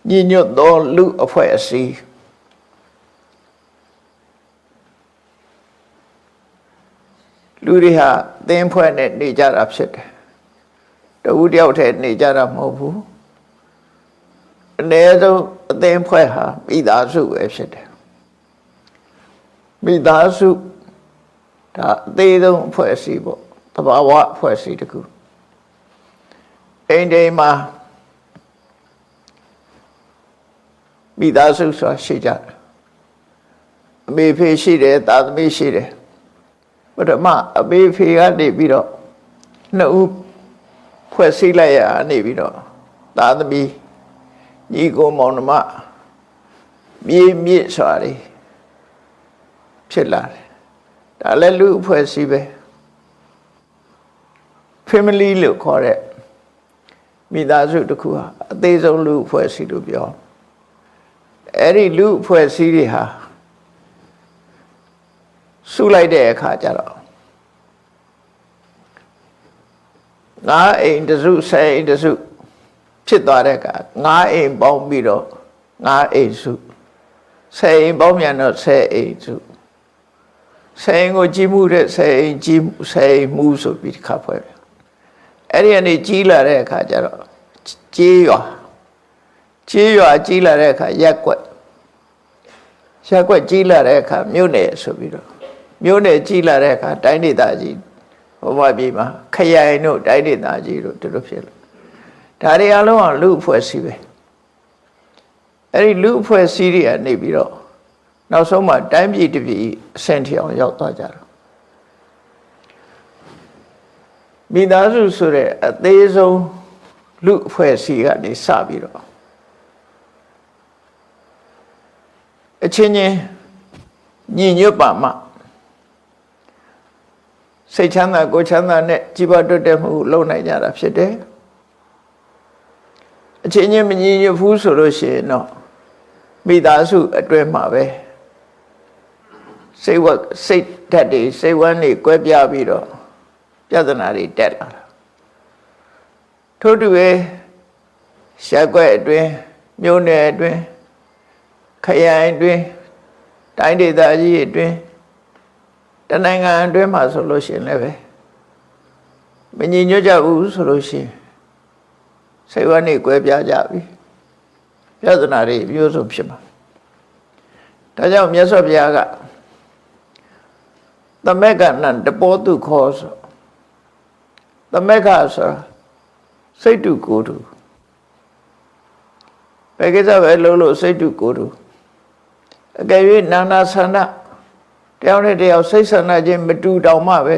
ညီညွတ်သောလူအဖွဲ့အစည်းလူတွေဟာအသင်းဖွဲ့နဲ့နေကြတာဖြစ်တယ်တဦးတယောက်တည်းနေကြတာမဟုတ်ဘူးအနည်းဆုံးအသင်းဖွဲ့ဟာမိသားစုပဲဖြစ်တယ်မိသားစုဒါအသေးဆုံးအဖွဲ့အစည်းပေါ့သဘာဝအဖွဲ့အစည်းတစ်ခုအိမ်တိုင်းမှာမိသားစုဆိုတာရှိကြတယ်အမေဖေရှိတယ်သားသမီးရှိတယ်ပထမအမေဖေကနေပြီးတော့နှစ်ဦးဖွဲ့စည်းလိုက်ရနေပြီးတော့သားသမီးညီကိုမောင်နှမမြေမြင့်စွာတွေဖြစ်လာတယ်ဒါလည်းလူအဖွဲ့အစည်းပဲ family လို့ခေါ်တဲ့မိသားစုတစ်ခုဟာအသေးဆုံးလူအဖွဲ့အစည်းလို့ပြောအဲ့ဒီလူအဖွဲ့အစည်းတွေဟာစုလိုက်တဲ့အခါကျတော့ငါအိမ်တစုဆယ်အိမ်တစုဖြစ်သွားတဲ့အခါငါအိမ်ပေါင်းပြီးတော့ငါအိမ်စုဆယ်အိမ်ပေါင်းပြန်တော့ဆယ်အိမ်စုဆယ်အိမ်ကိုကြီးမှုတဲ့ဆယ်အိမ်ကြီးဆယ်အိမ်မှုဆိုပြီးတစ်ခါဖွဲ့တယ်အဲ့ဒီကနေကြီးလာတဲ့အခါကျတော့ကြေးရွာကြီးလာတဲ့အခါရက်ကွက်ကြီးလာတဲ့အခါမြို့နယ်ဆိုပြီးတော့မြို့နယ်ကြီးလာတဲ့အခါတိုင်းဒေသကြီးဟိုမှာပြည်မှာခရိုင်တို့တိုင်းဒေသကြီးတို့တို့ဖြစ်လို့ဒါတွေအလုံးအောင်လူအဖွဲ့အစည်းပဲအဲ့ဒီလူအဖွဲ့အစည်းတွေကနေပြီးတော့နောက်ဆုံးမှာတိုင်းပြည်တစ်ပြည်အဆင့်ထိအောင်ရောက်သွားကြတော့မိသားစုဆိုတဲ့အသေးဆုံးလူအဖွဲ့အစည်းကနေစပြီးတော့အချင်းချင်းညီညွတ်ပါမှစိတ်ချမ်းသာကိုယ်ချမ်းသာနဲ့ကြီးပွားတိုးတက်မှုလုပ်နိုင်ကြတာဖြစ်တယ်အချင်းချင်းမညီညွတ်ဘူးဆိုလို့ရှိရင်တော့မိသားစုအတွင်းမှာပဲစိတ်ဓာတ်တွေစိတ်ဝမ်းတွေကွဲပြားပြီးတော့ပြဿနာတွေတက်လာတာထို့တူပဲရှားကွက်အတွင်းမြို့နယ်အတွင်းခရိုင်အတွင်းတိုင်းဒေသကြီးအတွင်းတနိုင်ငံအတွင်းမှာဆိုလို့ရှိရင်လည်းပဲမညီညွတ်ကြဘူးဆိုလို့ရှိရင်စိတ်ဝမ်းတွေကွဲပြားကြပြီပြဿနာတွေမျိုးစုံဖြစ်မှာဒါကြောင့်မြတ်စွာဘုရားကသမက္ကနံတပောတုခောဆိုသမက္ခဆိုတာစိတ်တုကိုယ်တုဘယ်ကိစ္စပဲလုံးလို့စိတ်တုကိုယ်တုအကယ်၍နာနာဆန္ဒတယောက်နဲ့တယောက်စိတ်ဆန္ဒချင်းမတူတောင်မှပဲ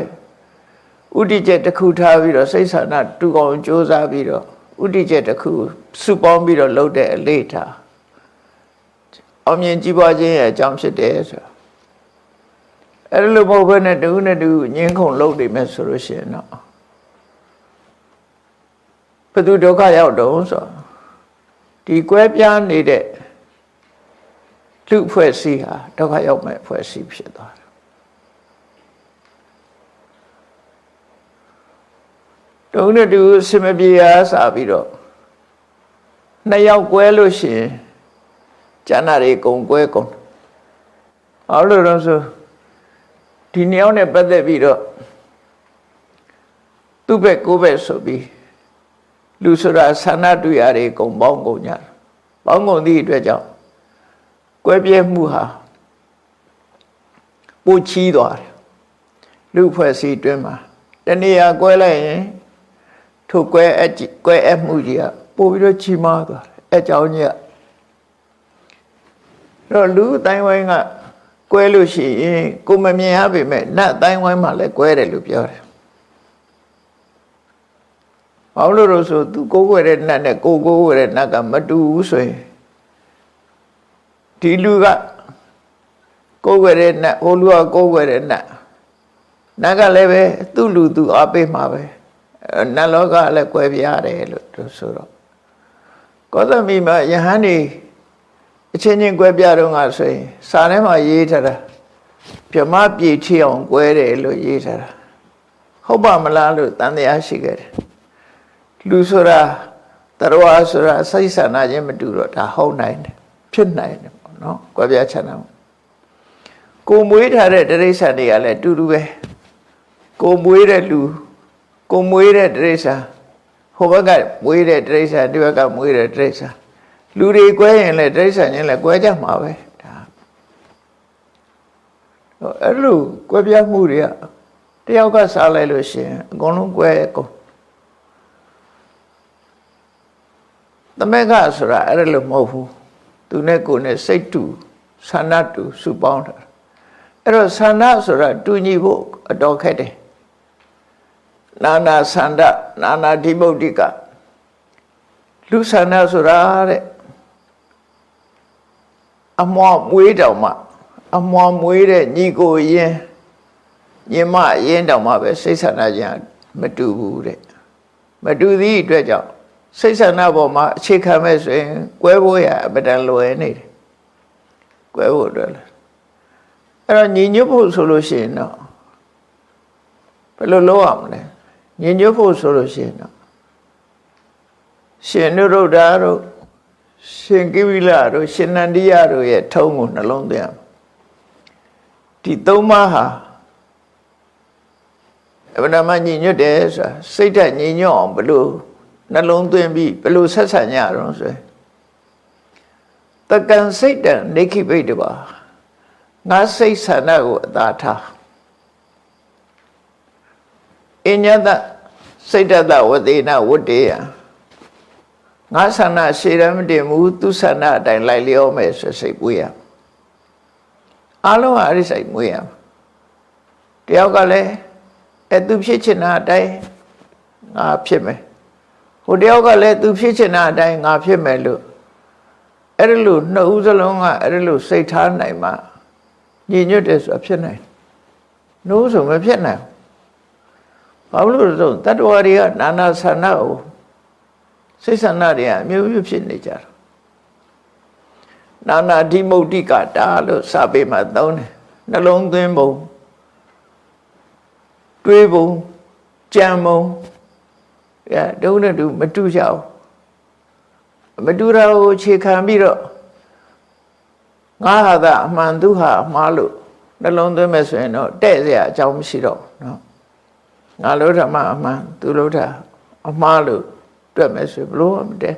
ဥဒိကျက်တစ်ခုထားပြီးတော့စိတ်ဆန္ဒတူအောင်ကြိုးစားပြီးတော့ဥဒိကျက်တစ်ခုစုပေါင်းပြီးတော့လုပ်တဲ့အလေးထားအောင်မြင်ကြီးပွားခြင်းရဲ့အကြောင်းဖြစ်တယ်ဆိုတာအဲ့လိုမဟုတ်ဘဲနဲ့တူနဲ့တူငင်းခုန်လုပ်နေမယ်ဆိုလို့ရှိရင်တော့ဘယ်သူဒုက္ခရောက်တော့ဆိုဒီကွဲပြားနေတဲ့လူအဖွဲ့အစည်းဟာဒုက္ခရောက်မဲ့အဖွဲ့အစည်းဖြစ်သွားတယ်တုံးနဲ့တူစမပြေအားစပြီးတော့နှစ်ယောက်ကွဲလို့ရှိရင်ကျန်တာတွေကုန်ကွဲကုန်ဘာလို့လဲဆိုဒီနှစ်ယောက်နဲ့ပတ်သက်ပြီးတော့သူ့ဘက်ကိုယ့်ဘက်ဆိုပြီးလူဆိုတာဆန္ဒတူရတွေကုန်ပေါင်းကုန်ကြတယ်ပေါင်းကုန်သည့်အတွက်ကြောင့်ကွဲပြဲမှုဟာပိုချီးသွားတယ်လူဖွဲ့စည်းတွင်းမှာတနေရာကွဲလိုက်ရင်ထိုကွဲအပ်မှုကြီးကပိုပြီးတော့ချီးမားသွားတယ်အကြောင်းကြီးကတော့လူအတိုင်းဝိုင်းကကွဲလို့ရှိရင်ကိုမမြင်ရပေမဲ့နတ်အတိုင်းဝိုင်းမှာလည်းကွဲတယ်လို့ပြောတယ်ဘာလို့လို့ဆိုသူကိုယ်ွယ်တဲ့နတ်နဲ့ကိုယ်ွယ်တဲ့နတ်ကမတူဘူးဆိုရင်ဒီလူကကိုယ်ွယ်တဲ့နတ်ဟိုလူကကိုယ်ွယ်တဲ့နတ်ကလည်းပဲသူ့လူသူအားပေးမှာပဲနတ်လောကလည်းကွဲပြားတယ်လို့သူဆိုတော့ကောသမီမှာယဟန်နေအချင်းချင်းကွဲပြားတော့ငါဆိုရင်စာထဲမှာရေးထားတာပြမပြေချီအောင်ကွဲတယ်လို့ရေးထားတာဟုတ်ပါမလားလို့တန်တရားရှိခဲ့တယ်လူဆိုတာ တရားဆိုတာစိတ်ဆန္ဒချင်းမတူတော့ဒါဟုတ်နိုင်တယ်ဖြစ်နိုင်တယ်ပေါ့နော်ကွဲပြားခြားနားကိုမွေးထားတဲ့တိရစ္ဆာန်တွေကလည်းတူတူပဲကိုမွေးတဲ့လူကိုမွေးတဲ့တိရစ္ဆာန်ဟိုဘက်ကမွေးတဲ့တိရစ္ဆာန်ဒီဘက်ကမွေးတဲ့တိရစ္ဆာန်လူတွေကွဲရင်လည်းတိရစ္ဆာန်ချင်းလည်းကွဲကြမှာပဲဒါအဲ့လိုကွဲပြားမှုတွေကတယောက်ကစားလိုက်လို့ရှိရင်အကုန်လုံးကွဲကုန်သမက်ကဆိုတာအဲ့လိုမဟုတ်ဘူးသူနဲ့ကိုယ်နဲ့စိတ်တူဆန္ဒတူစုပေါင်းတာအဲ့တော့ဆန္ဒဆိုတာတူညီဖို့အတော်ခက်တယ်နာနာဆန္ဒနာနာဓိမုတ်တိကလူဆန္ဒဆိုတာတဲ့အမွားမွေးတောင်မှအမွားမွေးတဲ့ညီကိုရင်ညီမရင်တောင်မှပဲစိတ်ဆန္ဒချင်းမတူဘူးတဲ့မတူသည့်အတွက်ကြောင့်စိတ်ဆန္ဒပေါ်မှာအခြေခံမဲ့ဆိုရင်ကွဲဖို့ရအပဒံလွယ်နေတယ်ကွဲဖို့အတွက်လည်းအဲ့တော့ညီညွတ်ဖို့ဆိုလို့ရှိရင်တော့ဘယ်လိုလုပ်ရမလဲညီညွတ်ဖို့ဆိုလို့ရှိရင်တော့ရှင်နုရုဒ္ဓတို့ရှင်ကိဝိလတို့ရှင်နန္ဒီယတို့ရဲ့ထုံးကိုနှလုံးသွင်းရမယ်ဒီသုံးပါးဟာအမှန်တမ်းညီညွတ်တယ်ဆိုတာစိတ်ဓာတ်ညီညွတ်အောင်ဘယ်လိုနှလုံးသွင်းပြီးဘယ်လိုဆက်ဆံကြရအောင်ဆိုရင်တက္ကံစိတ်တံနေခိပိတပါငါစိတ်ဆန္ဒကိုအသာထားအညတစိတ်တဝတိနဝတ္တေယငါဆန္ဒရှေ့ရမတင်ဘူးသူဆန္ဒအတိုင်းလိုက်လျောမယ်ဆိုစိတ်ပွေးရအားလုံးအဲ့ဒီစိတ်မွေးရတယောက်ကလည်းသူဖြစ်ချင်တာအတိုင်းငါဖြစ်မယ်ဟိုတယောက်ကလည်းသူဖြစ်ချင်တာအတိုင်းငါဖြစ်မယ်လို့အဲ့ဒီလိုနှစ်ဦးစလုံးကအဲ့ဒီလိုစိတ်ထားနိုင်မှညီညွတ်တယ်ဆိုတာဖြစ်နိုင်နှိုးဆိုမဖြစ်နိုင်ဘာလို့လဲဆိုတတ္တဝါတွေကနာနာဆန္ဒကိုစိတ်ဆန္ဒတွေကအမျိုးမျိုးဖြစ်နေကြတာနာနာဓိမုတ်တိကတာလို့စာပေမှာသုံးတယ်နှလုံးသွင်းပုံတွေးပုံကြံပုံတုံးနဲ့တူမတူကြဘူးမတူတာကိုအခြေခံပြီးတော့ငါဟာသာအမှန်သူဟာအမှားလို့နှလုံးသွင်းမယ်ဆိုရင်တော့တဲ့စရာအကြောင်းမရှိတော့နော်ငါလို့ဓမ္မအမှန်သူလို့တာအမှားလို့တွက်မယ်ဆိုဘလို့မတဲ့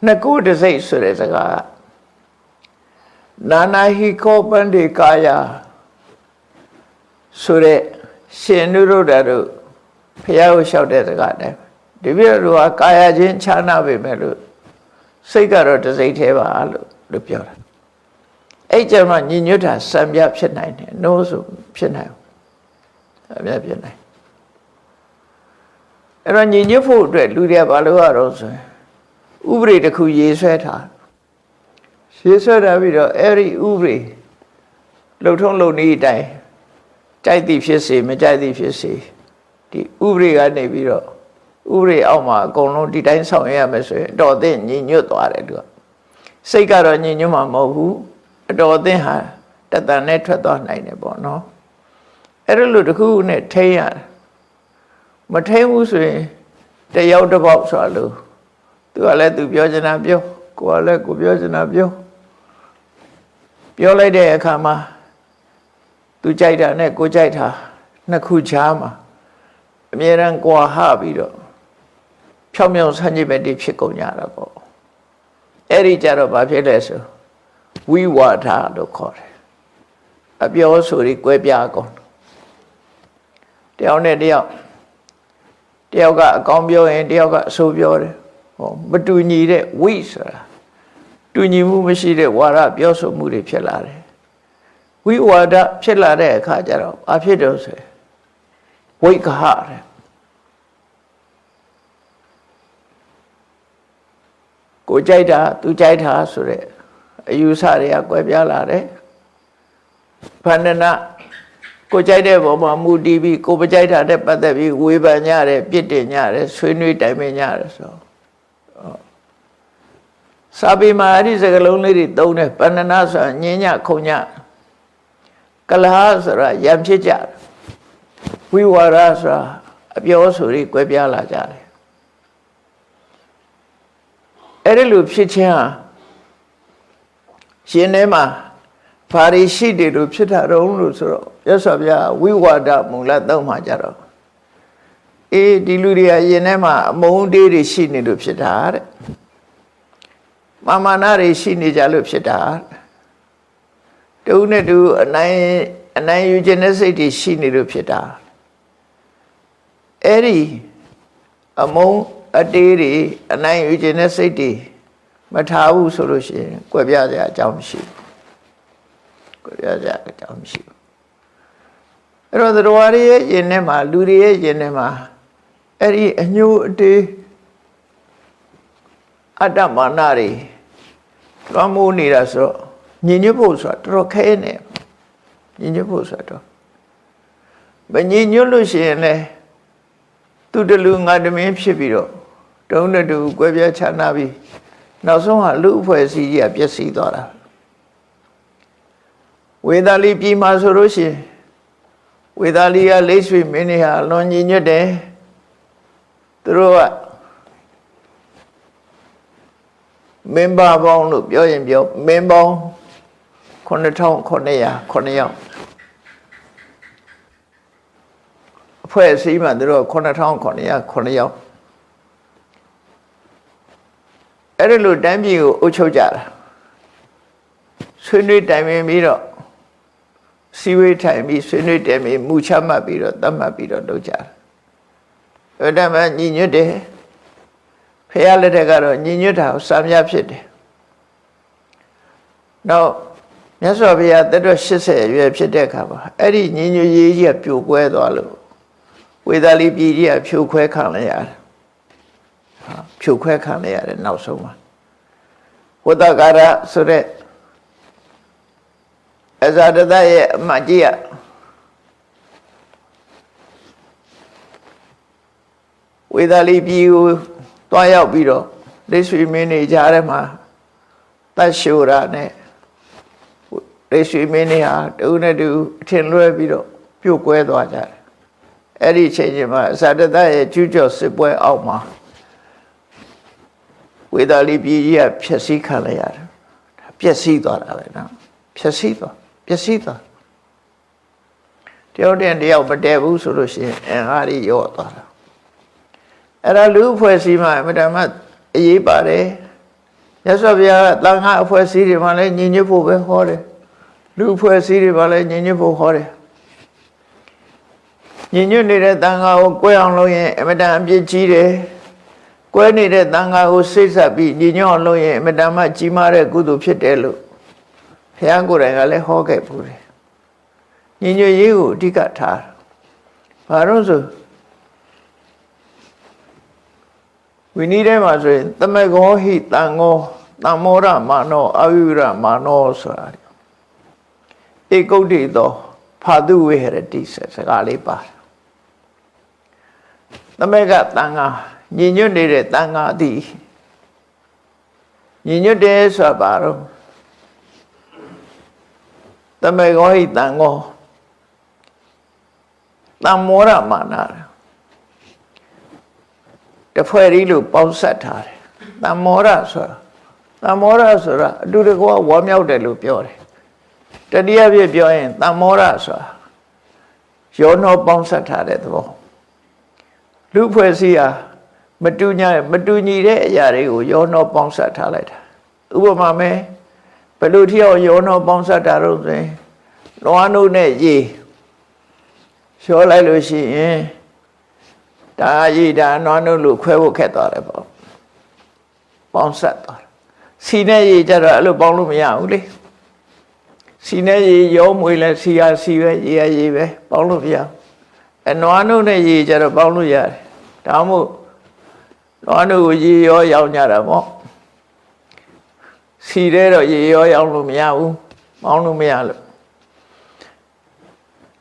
နှစ်ခုတစ်စိတ်ဆိုတဲ့စကားနာနာဟိခောပန္တိကာယဆိုတဲ့ရှင်နုရုဒ္ဓတို့ဖះကိုလျှောက်တဲ့စကားတိုင်းဒီပြည့်တို့ကကာယချင်းခြားနာပေမဲ့လို့စိတ်ကတော့တစ်စိတ်သေးပါလို့ပြောတာအဲ့ကျမှညီညွတ်တာစံပြဖြစ်နိုင်တယ်နိုးဆိုဖြစ်နိုင်အမြဲဖြစ်နိုင်အဲ့တော့ညီညွတ်ဖို့အတွက်လူတွေကဘာလို့ရတော့ဆိုရင်ဥပဒေတစ်ခုရေးဆွဲထားရေးဆွဲထားပြီးတော့အဲ့ဒီဥပဒေလှုပ်ထုံးလုပ်နည်းအတိုင်းကြိုက်သည်ဖြစ်စေမကြိုက်သည်ဖြစ်စေဒီဥပဒေကနေပြီးတော့ဥပဒေအောက်မှာအကုန်လုံးဒီတိုင်းဆောင်ရမယ်ဆိုရင်အတော်အသင့်ညီညွတ်သွားတယ်သူကစိတ်ကတော့ညီညွတ်မှာမဟုတ်ဘူးအတော်အသင့်ဟာတတန်နဲ့ထွက်သွားနိုင်တယ်ပေါ့နော်အဲ့လိုတခုနဲ့ထိန်းရတယ်မထိန်းဘူးဆိုရင်တယောက်တစ်ပေါက်ဆိုလို့သူကလည်းသူပြောချင်တာပြောကိုကလည်းကိုပြောချင်တာပြောလိုက်တဲ့အခါမှာသူကြိုက်တာနဲ့ကိုကြိုက်တာနှစ်ခုချားမှာအမြဲတမ်းကွာဟပြီးတော့ဖြောင်းဖြောင်းဆန်းကျင်ပဲတိဖြစ်ကုန်ကြတာပေါ့အဲ့ဒီကြတော့ဘာဖြစ်လဲဆိုဝိဝါဒလို့ခေါ်တယ်အပြောဆိုပြီးကွဲပြားကုန်တယောက်နဲ့တယောက်ကအကောင်းပြောရင်တယောက်ကအဆိုးပြောတယ်ဟောမတူညီတဲ့ဝိဆိုတာတူညီမှုမရှိတဲ့ဝါဒပြောဆိုမှုတွေဖြစ်လာတယ်ဝိဝါဒဖြစ်လာတဲ့အခါကျတော့ဘာဖြစ်တော့ဆိုဝိကဟတဲ့ကိုကြိုက်တာသူကြိုက်တာဆိုတဲ့အယူဆတွေကကွဲပြားလာတယ်ဖန္ဒနာကိုကြိုက်တဲ့ဘောမှာမူတည်ပြီးကိုမကြိုက်တာနဲ့ပတ်သက်ပြီးဝေဖန်ကြတယ်ပြစ်တင်ကြတယ်ဆွေးနွေးတိုင်ပင်ကြတယ်ဆိုစာပေမှာအဲ့ဒီစကားလုံးလေးတွေသုံးတယ်ပန္နနာဆိုတာညင်ညခုံညကလဟဆိုတာရံဖြစ်ကြတယ်ဝိဝါဒဆိုတာ အပြောဆိုတွေကွဲပြားလာကြတယ်အဲ့ဒီလိုဖြစ်ခြင်းဟာရှင်ထဲမှာဘာတွေရှိတယ်လို့ဖြစ်တာတော့လို့ဆိုတော့ရသော်ဗျာဝိဝါဒမူလသုံးမှာကြတော့ဒီလူတွေကရင်ထဲမှာအမုန်းတေးတွေရှိနေလို့ဖြစ်တာတဲ့မာနတွေရှိနေကြလို့ဖြစ်တာတူနဲ့တူအနိုင်ယူခြင်းတဲ့စိတ်တွေရှိနေလို့ဖြစ်တာအဲ့ဒီအမုန်းအတေးတွေအနိုင်ယူခြင်းတဲ့စိတ်တွေမထားဘူးဆိုလို့ရှိရင်ကွယ်ပြားစရာအကြောင်းမရှိဘူးကွယ်ပြားစရာအကြောင်းမရှိဘူးအဲ့တော့တရားတွေရဲ့ယင်ထဲမှာလူတွေရဲ့ယင်ထဲမှာအဲ့ဒီအညိုအတေးအတ္တမာနတွေလွှမ်းမိုးနေတာဆိုတော့ညီညွတ်ဖို့ဆိုတာတော်တော်ခဲနေညီညွတ်ဖို့ဆိုတော့မညီညွတ်လို့ရှိရင်လေသူတလူငါတမင်းဖြစ်ပြီးတော့တုံးတူကွဲပြားခြားနာပြီးနောက်ဆုံးဟာလူအဖွဲ့အစည်းကြီးကပျက်စီးသွားတာဝေသာလီပြည်မှာဆိုလို့ရှိရင်ဝေသာလီကလိတ်ဆွေမင်းတွေဟာလွန်ညီညွတ်တယ်သူတို့ကမင်းဘာပေါင်းလို့ပြောရင်ပြောမင်းပေါင်း9900ယောက်အဖွဲ့အစည်းမှာသူတို့9900ယောက်အဲ့ဒီလိုတိုင်းပြည်ကိုအုပ်ချုပ်ကြတာဆွေးနွေးတိုင်ပင်ပြီးတော့စီဝေးထိုင်ပြီးဆွေးနွေးတယ်ပြီးမူချမှတ်ပြီးတော့သတ်မှတ်ပြီးတော့လုပ်ကြတာအဲ့ဒါမှညီညွတ်တယ်ဖះလက်ထက်ကတော့ညီညွတ်တာစာမြဖြစ်တယ်နောက်မြတ်စွာဘုရားတက်တော့80အရွယ်ဖြစ်တဲ့အခါမှာအဲ့ဒီညီညွတ်ရေးကြီးကပြိုကွဲသွားလို့ဝေသာလီပြည်ကြီးကဖြိုခွဲခံလိုက်ရတယ်ဖြိုခွဲခံလိုက်ရတယ်နောက်ဆုံးမှာဝတ္တကာရဆိုတဲ့အဇာတတရဲ့အမတ်ကြီးကဝေသာလီပြည်ကိုတွားရောက်ပြီးတော့လိတ်ဆွေမင်းတွေကြားထဲမှာတတ်ရှိုရာနဲ့လိတ်ဆွေမင်းတွေဟာတူနဲ့တူအထင်လွဲပြီးတော့ပြုတ်ကွဲသွားကြတယ်အဲ့ဒီအချိန်ချင်းမှာအဇာတတရဲ့ကျူးကျော်စစ်ပွဲအောက်မှာဝေသာလီပြည်ကြီးကဖျက်ဆီးခံလိုက်ရတယ်ပျက်စီးသွားတာပဲနော်ပျက်စီးသွားတယောက်တယောက်မတည့်ဘူးဆိုလို့ရှိရင်အင်္ဂါတွေရော့သွားတာအဲ့ဒါလူအဖွဲ့အစည်းမှာအမတမအရေးပါတယ်မြတ်စွာဘုရားကသံဃာအဖွဲ့အစည်းတွေမှာလည်းညီညွတ်ဖို့ပဲဟောတယ်လူအဖွဲ့အစည်းတွေမှာလည်းညီညွတ်ဖို့ဟောတယ်ညီညွတ်နေတဲ့သံဃာကိုကွဲအောင်လုပ်ရင်အမတန်အပြစ်ကြီးတယ်ကွဲနေတဲ့သံဃာကိုစိတ်ဆက်ပြီးညီညွတ်အောင်လုပ်ရင်အမတန်မှကြီးမားတဲ့ကုသိုလ်ဖြစ်တယ်လို့ဘုရားကိုယ်တိုင်ကလည်းဟောခဲ့ပူတယ်ညီညွတ်ရေးကိုအဓိကထားဘာလို့ဆိုဝိနည်းထဲမှာဆိုရင်သမဂောဟိတံဃောတမ္မောရမာနောအဝိရမာနောဆိုတာဧကုဋ္ဌိသောဖာတုဝေဟရတိစကားလေးပါတယ်သမဂတန်ဃာညီညွတ်နေတဲ့တန်ဃာအသည်ညီညွတ်တယ်ဆိုတာဘာလို့သမဂောဟိတံဃောတမ္မောရမာနာတဖွဲ့ရီလို့ပေါင်းဆက်ထားတယ်တမ္မောရဆိုတာအတူတကွဝါမြောက်တယ်လို့ပြောတယ်တတိယပြည့်ပြောရင်တမ္မောရဆိုတာရောနှောပေါင်းဆက်ထားတဲ့သဘောလူဖွဲ့စည်းဟာမတူညီတဲ့အရာတွေကိုရောနှောပေါင်းဆက်ထားလိုက်တာဥပမာမဲ့ဘယ်လိုထီအောင်ရောနှောပေါင်းဆက်တာတော့ဆိုရင်လွှမ်းနို့နဲ့ရေလျှောလိုက်လို့ရှိရင်ဒါရေဒါနွားနို့လို့ခွဲဖို့ခက်သွားတယ်ပေါ့ပေါင်းဆက်သွားတယ်စီနဲ့ရေကြတော့အဲ့လိုပေါင်းလို့မရဘူးလေစီနဲ့ရေရောမွေလဲစီရစီပဲရေရရေပဲပေါင်းလို့မရဘူးအနွားနို့နဲ့ရေကြတော့ပေါင်းလို့ရတယ်ဒါမှမဟုတ်နွားနို့ကိုရေရောရောင်းကြတာပေါ့စီတဲ့တော့ရေရောရောင်းလို့မရဘူးပေါင်းလို့မရလို့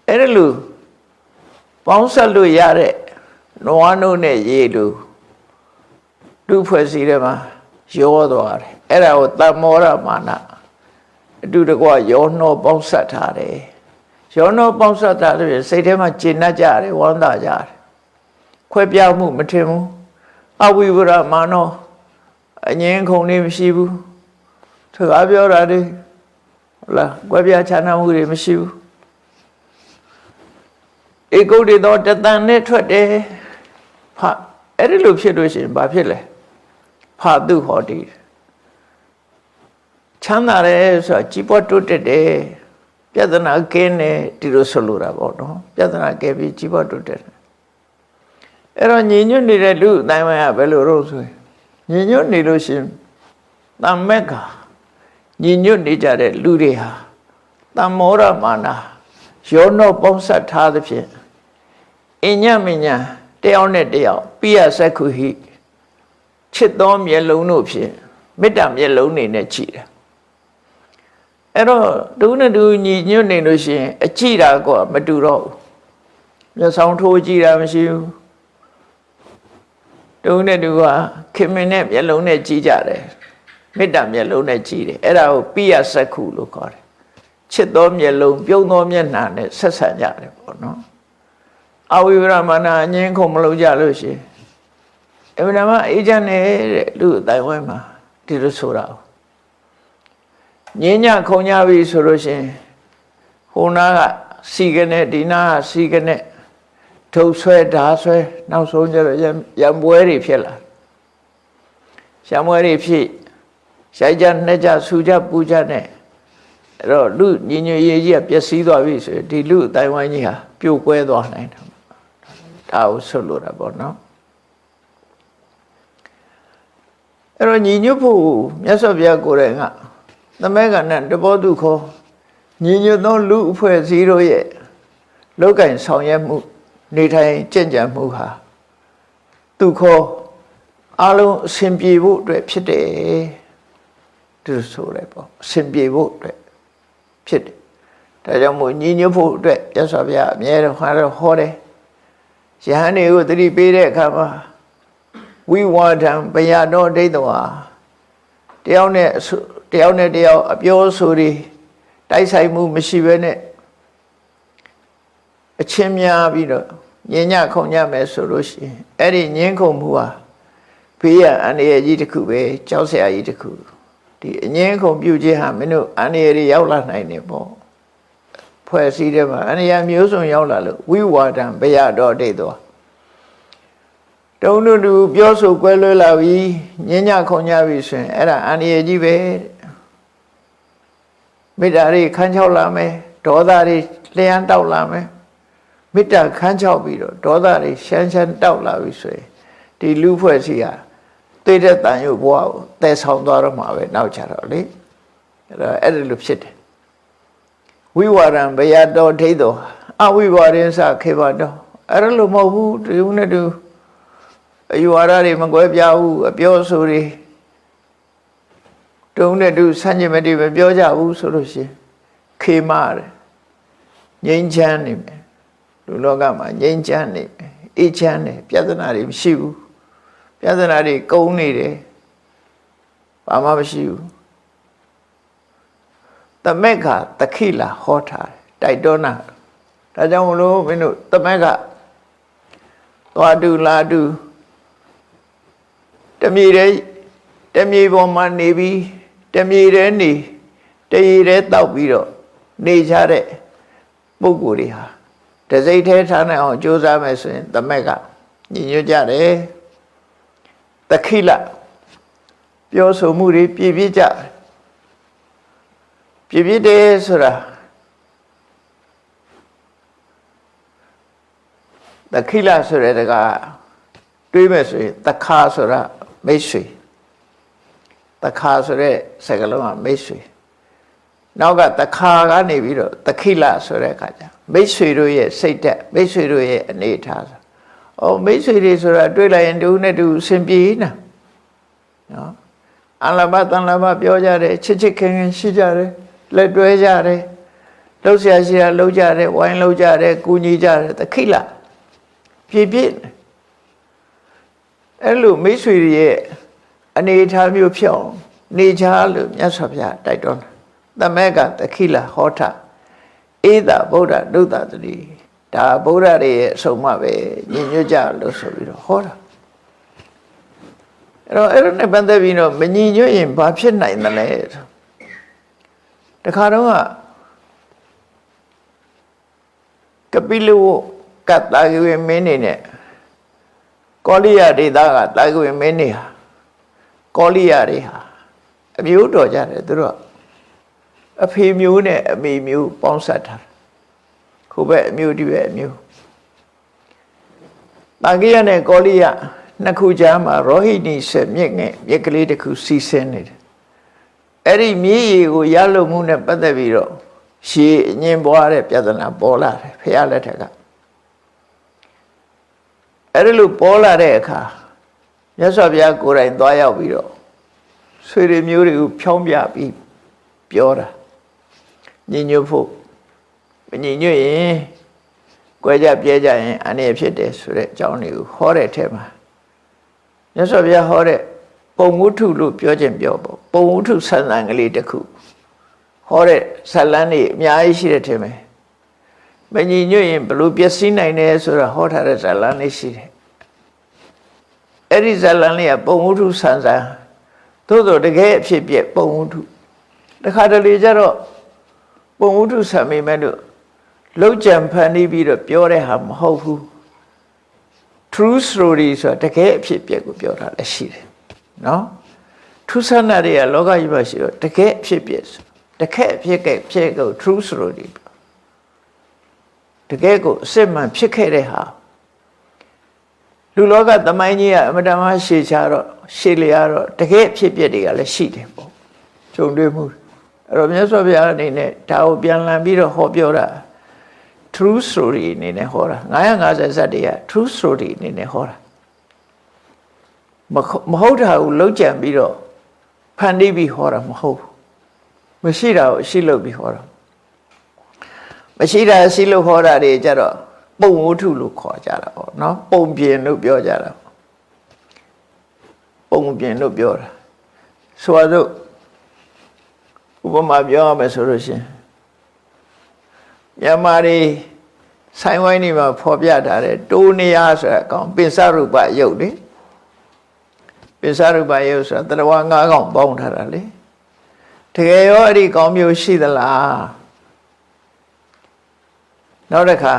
အဲ့ဒါလို့ပေါင်းဆက်လို့ရတဲ့နွားနို့နဲ့ရေလို့လူဖွဲ့စည်းတယ်မှာရောသွားတယ်အဲ့ဒါကိုတမ္မောရမာနအတူတကွရောနှောပေါင်းဆက်ထားတယ်ရောနှောပေါင်းဆက်ထားတယ်စိတ်ထဲမှာကျဉ်တ်ကြတယ်ဝမ်းသာကြတယ် ခွဲပြားမှုမထင်ဘူးအဝိဝရမာနောအငင်းခုန်နေမရှိဘူးစကားပြောတာတွေဟုတ်လားခွဲပြားခြားနားမှုတွေမရှိဘူးဧကုတ်တေသောတတန်နဲ့ထွက်တယ်ဖအဲ့ဒီလိုဖြစ်လို့ရှိရင်ဘာဖြစ်လဲဖသူဟောတိချမ်းသာတယ်ဆိုတာကြီးပွားတိုးတက်တယ်ပြဿနာကင်းတယ်ဒီလိုဆိုလိုတာပေါ့နော်ပြဿနာကဲပြီးကြီးပွားတိုးတက်တယ်အဲ့တော့ညီညွတ်နေတဲ့လူအတိုင်းဝိုင်းကဘယ်လိုလုပ်ဆိုညီညွတ်နေလို့ရှိရင်တမ္မက်ကညီညွတ်နေကြတဲ့လူတွေဟာတမ္မောရမာနာယောနောပေါင်းဆက်ထားသဖြင့်အညမညာတယောက်နဲ့တယောက်ပိယစက္ခုဟိချစ်သောမျက်လုံးတို့ဖြင့်မေတ္တာမျက်လုံးနေနဲ့ကြည့်တယ်အဲ့တော့တူနဲ့တူညီညွတ်နေလို့ရှိရင်အကြည့်တာကမတူတော့ဘူးမျက်ဆောင်ထိုးကြည့်တာမရှိဘူးတူနဲ့တူကခင်မင်နဲ့မျက်လုံးနဲ့ကြည့်ကြတယ်မေတ္တာမျက်လုံးနဲ့ကြည့်တယ်အဲ့ဒါကိုပိယစက္ခုလို့ခေါ်တယ်ချစ်သောမျက်လုံးပြုံးသောမျက်နှာနဲ့ဆက်ဆံကြတယ်ပေါ့နော်အဝိဝရမနာအငင်းခုန်မလုပ်ကြလို့ရှိရင်အမှန်တမ်းအေးချမ်းနေတဲ့လူအတိုင်းဝိုင်းမှာဒီလိုဆိုတာငင်းညခုန်ကြပြီဆိုလို့ရှိရင်ဟိုနာကစီကနေဒီနာကစီကနေထုတ်ဆွဲဓာဆွဲနောက်ဆုံးကျတော့ရံပွဲတွေဖြစ်လာရံပွဲတွေဖြစ်ရိုက်ကြနှက်ကြဆူကြပူကြနဲ့အဲ့တော့လူညီညွတ်ရေးကြီးကပျက်စီးသွားပြီဆိုရင်ဒီလူအတိုင်းဝိုင်းကြီးဟာပြိုကွဲသွားနိုင်တယ်ဒါကိုဆွလို့တာပေါ့နော်အဲ့တော့ညီညွတ်ဖို့မြတ်စွာဘုရားကိုယ်တိုင်ကသမဂ္ဂနဲ့တဘောတုခောညီညွတ်သောလူအဖွဲ့အစည်းတို့ရဲ့လောက်ကင်ဆောင်ရွက်မှုနေထိုင်ကြင်ကြံမှုဟာသူခောအလုံးအစဉ်ပြေဖို့အတွက်ဖြစ်တယ်သူဆိုရဲပေါ့အစဉ်ပြေဖို့အတွက်ဖြစ်တယ်ဒါကြောင့်မို့ညီညွတ်ဖို့အတွက်မြတ်စွာဘုရားအမြဲတမ်းဟောတယ်ယဟန်တွေကိုသတိပေးတဲ့အခါမှာဝိဝါဒံဘယတော်ဒိဋ္ဌဝါတယောက်နဲ့တယောက်အပြောဆိုတွေတိုက်ဆိုင်မှုမရှိဘဲနဲ့အချင်းများပြီးတော့ညင်ညခုန်ညမယ်ဆိုလို့ရှိရင်အဲ့ဒီညင်းခုန်မှုဟာဘေးရအန္တရာယ်ကြီးတစ်ခုပဲကြောက်စရာကြီးတစ်ခုဒီအငင်းခုန်ပြုခြင်းဟာမင်းတို့အန္တရာယ်တွေရောက်လာနိုင်တယ်ပေါ့ဖွဲ့စည်းတယ်မှာအန္တရာယ်မျိုးစုံရောက်လာလို့ဝိဝါဒံဘယတော်ဒိဋ္ဌဝါတုံးတို့သူပြောဆိုကွဲလွဲလာပြီညင်ညခုန်ညပြီဆိုရင်အဲ့ဒါအန္တရာယ်ကြီးပဲမေတ္တာတွေခန်းချောက်လာမယ်ဒေါသတွေလျှံတောက်လာမယ်မေတ္တာခန်းချောက်ပြီးတော့ဒေါသတွေရှမ်းတောက်လာပြီဆိုရင်ဒီလူဖွဲ့စည်းဟာတွေ့တဲ့တန်ရုပ်ဘဝကိုတည်ဆောင်သွားတော့မှာပဲနောက်ကြတော့လေအဲ့ဒါလိုဖြစ်တယ်ဝိဝါဒံဘယတော်ဒိဋ္ဌောအဝိဝါဒင်္စခေဘတော်အဲ့ဒါလိုမဟုတ်ဘူးဒီဦးနဲ့တူအယူဝါဒတွေမကွဲပြားဘူးအပြောဆိုတွေတုံးနဲ့တူဆန့်ကျင်ဘက်တွေမပြောကြဘူးဆိုလို့ရှိရင်ခေမတယ်ငြိမ်းချမ်းနေမယ်လူလောကမှာငြိမ်းချမ်းနေမယ်အေးချမ်းတယ်ပြဿနာတွေမရှိဘူးပြဿနာတွေကုန်နေတယ်ဘာမှမရှိဘူးသမက်ကတခိလာဟောထားတယ်တိုက်တွန်းတာဒါကြောင့်မလို့မင်းတို့သမက်ကသွားတူလာတူတမြေပေါ်မှာနေပြီးတမြေထဲနေတရေထဲတောက်ပြီးတော့နေကြတဲ့ပုဂ္ဂိုလ်တွေဟာတစိမ့်ထဲထားနိုင်အောင်ကြိုးစားမယ်ဆိုရင်သမက်ကညီညွတ်ကြတယ်တခိလပြောဆိုမှုတွေပြည့်ပြည့်ကြတယ်ဆိုတာတခိလဆိုတဲ့တကတွေးမယ်ဆိုရင်တခါဆိုတာမိတ်ဆွေတခါဆိုတဲ့စကားလုံးကမိတ်ဆွေနောက်ကတခါကနေပြီးတော့တခိလဆိုတဲ့အခါကျမိတ်ဆွေတို့ရဲ့စိတ်ဓာတ်မိတ်ဆွေတို့ရဲ့အနေအထားဆိုမိတ်ဆွေတွေဆိုတာတွေ့လိုက်ရင်တူနဲ့တူအစဉ်ပြေးနော်အလဘတန်လဘပြောကြတယ်ချစ်ချစ်ခင်ခင်ရှိကြတယ်လက်တွဲကြတယ်လှုပ်ရှားရှိတာလှုပ်ကြတယ်ဝိုင်းလှုပ်ကြတယ်ကူညီကြတယ်တခိလပြည့်အဲ့လိုမိတ်ဆွေရဲ့အနေအထားမျိုးဖြစ်အောင်နေချလို့မြတ်စွာဘုရားတိုက်တွန်းသမက်ကတခိလဟောထဧတဗုဒ္ဓဒုတ္တတိ ဒါဗုဒ္ဓရဲ့အဆုံးအမပဲညင်ညွတ်ကြလို့ဆိုပြီးတော့ဟောတာအဲ့တော့နဲ့ပတ်သက်ပြီးတော့မညင်ညွတ်ရင်ဘာဖြစ်နိုင်သလဲတခါတော့ကပိလဝကတ္တဂဝေမင်းနေနဲ့ကောလိယဒေသကတာဂဝေမင်းနေဟာကောလိယတွေဟာအမျိုးတော်ကြတယ်သူတို့အဖေမျိုးနဲ့အမေမျိုးပေါင်းဆက်ထားခုပဲအမျိုးဒီပဲအမျိုးတာဂိယနဲ့ကောလိယနှစ်ခုကြားမှာရောဟိနီဆက်မြစ်ငယ်မြစ်ကလေးတစ်ခုစီးဆင်းနေတယ်အဲ့ဒီမြစ်ရေကိုရလို့မှုနဲ့ပတ်သက်ပြီးတော့ရှေးအငင်းပွားတဲ့ပြဿနာပေါ်လာတယ်ဖះလက်ထက်ကအဲ့ဒီလိုပေါ်လာတဲ့အခါမြတ်စွာဘုရားကိုယ်တိုင်သွားရောက်ပြီးတော့ဆွေတွေမျိုးတွေကိုဖြောင်းပြပြီးပြောတာညင်ညွတ်ဖို့မညင်ညွတ်ရင်ကြွယ်ကြပြဲကြရင်အနေဖြစ်တယ်ဆိုတဲ့အကြောင်းတွေကိုဟောတဲ့ထဲမှာမြတ်စွာဘုရားဟောတဲ့ပုံဝုထုလို့ပြောခြင်းပြောပေါ့ပုံဝုထုဆန္ဒကလေးတစ်ခုဟောတဲ့ဇလန်းတွေအများကြီးရှိတဲ့ထဲမှာမညင်ညွတ်ရင်ဘလို့ပျက်စီးနိုင်တယ်ဆိုတာဟောထားတဲ့ဇလန်းလေးရှိတယ်အဲ့ဒီဇလန်းလေးကပုံဝုထုဆန္ဒသို့သောတကယ်အဖြစ်ပြက်ပုံဝုထုတခါတလေကျတော့ပုံဝုထုဆံမိမဲ့လို့လောက်ကြံဖန်ပြီးတော့ပြောတဲ့ဟာမဟုတ်ဘူး true story ဆိုတာတကယ်အဖြစ်ပြက်ကိုပြောတာလည်းရှိတယ်နော်ထူးဆန်းတဲ့တွေကလောကကြီးမှာရှိတော့တကယ်အဖြစ်ပြက်တကယ်အဖြစ်ကို true story တကယ်ကိုအစစ်မှန်ဖြစ်ခဲ့တဲ့ဟာလူလောကသမိုင်းကြီးကအမတမရှေ့ချတော့ရှေ့လျားတော့တကယ်အဖြစ်ပြက်တွေကလည်းရှိတယ်ပေါ့ဂျုံတွေ့မှုအဲ့တော့မြတ်စွာဘုရားအနေနဲ့ဒါကိုပြန်လည်ပြီးတော့ဟောပြောတာ true story အနေနဲ့ဟောတာ950ဇတ်တွေက true story အနေနဲ့ဟောတာမဟုတ်တာကိုလုံးကြံပြီးတော့ဖန်တီးပြီးဟောတာမဟုတ်ဘူးမရှိတာကိုရှိလို့ပြီးဟောတာမရှိတာရှိလို့ဟောတာတွေကြတော့ပုံဝုထုလို့ခေါ်ကြတာပေါ့နော်ပုံပြင်လို့ပြောကြတာပုံပြင်လို့ပြောတာဆိုတော့ဥပမာပြောရမယ်ဆိုလို့ရှင်မြန်မာတွေဆိုင်ဝိုင်းနေမှာဖော်ပြထားတဲ့တိုးနေရဆိုတဲ့အကောင်ပင်စရူပယုတ်လေပင်စရူပယုတ်ဆိုတာတရဝ9ကောင်ပေါင်းထားတာလေတကယ်ရောအဲ့ဒီကောင်မျိုးရှိသလားနောက်တစ်ခါ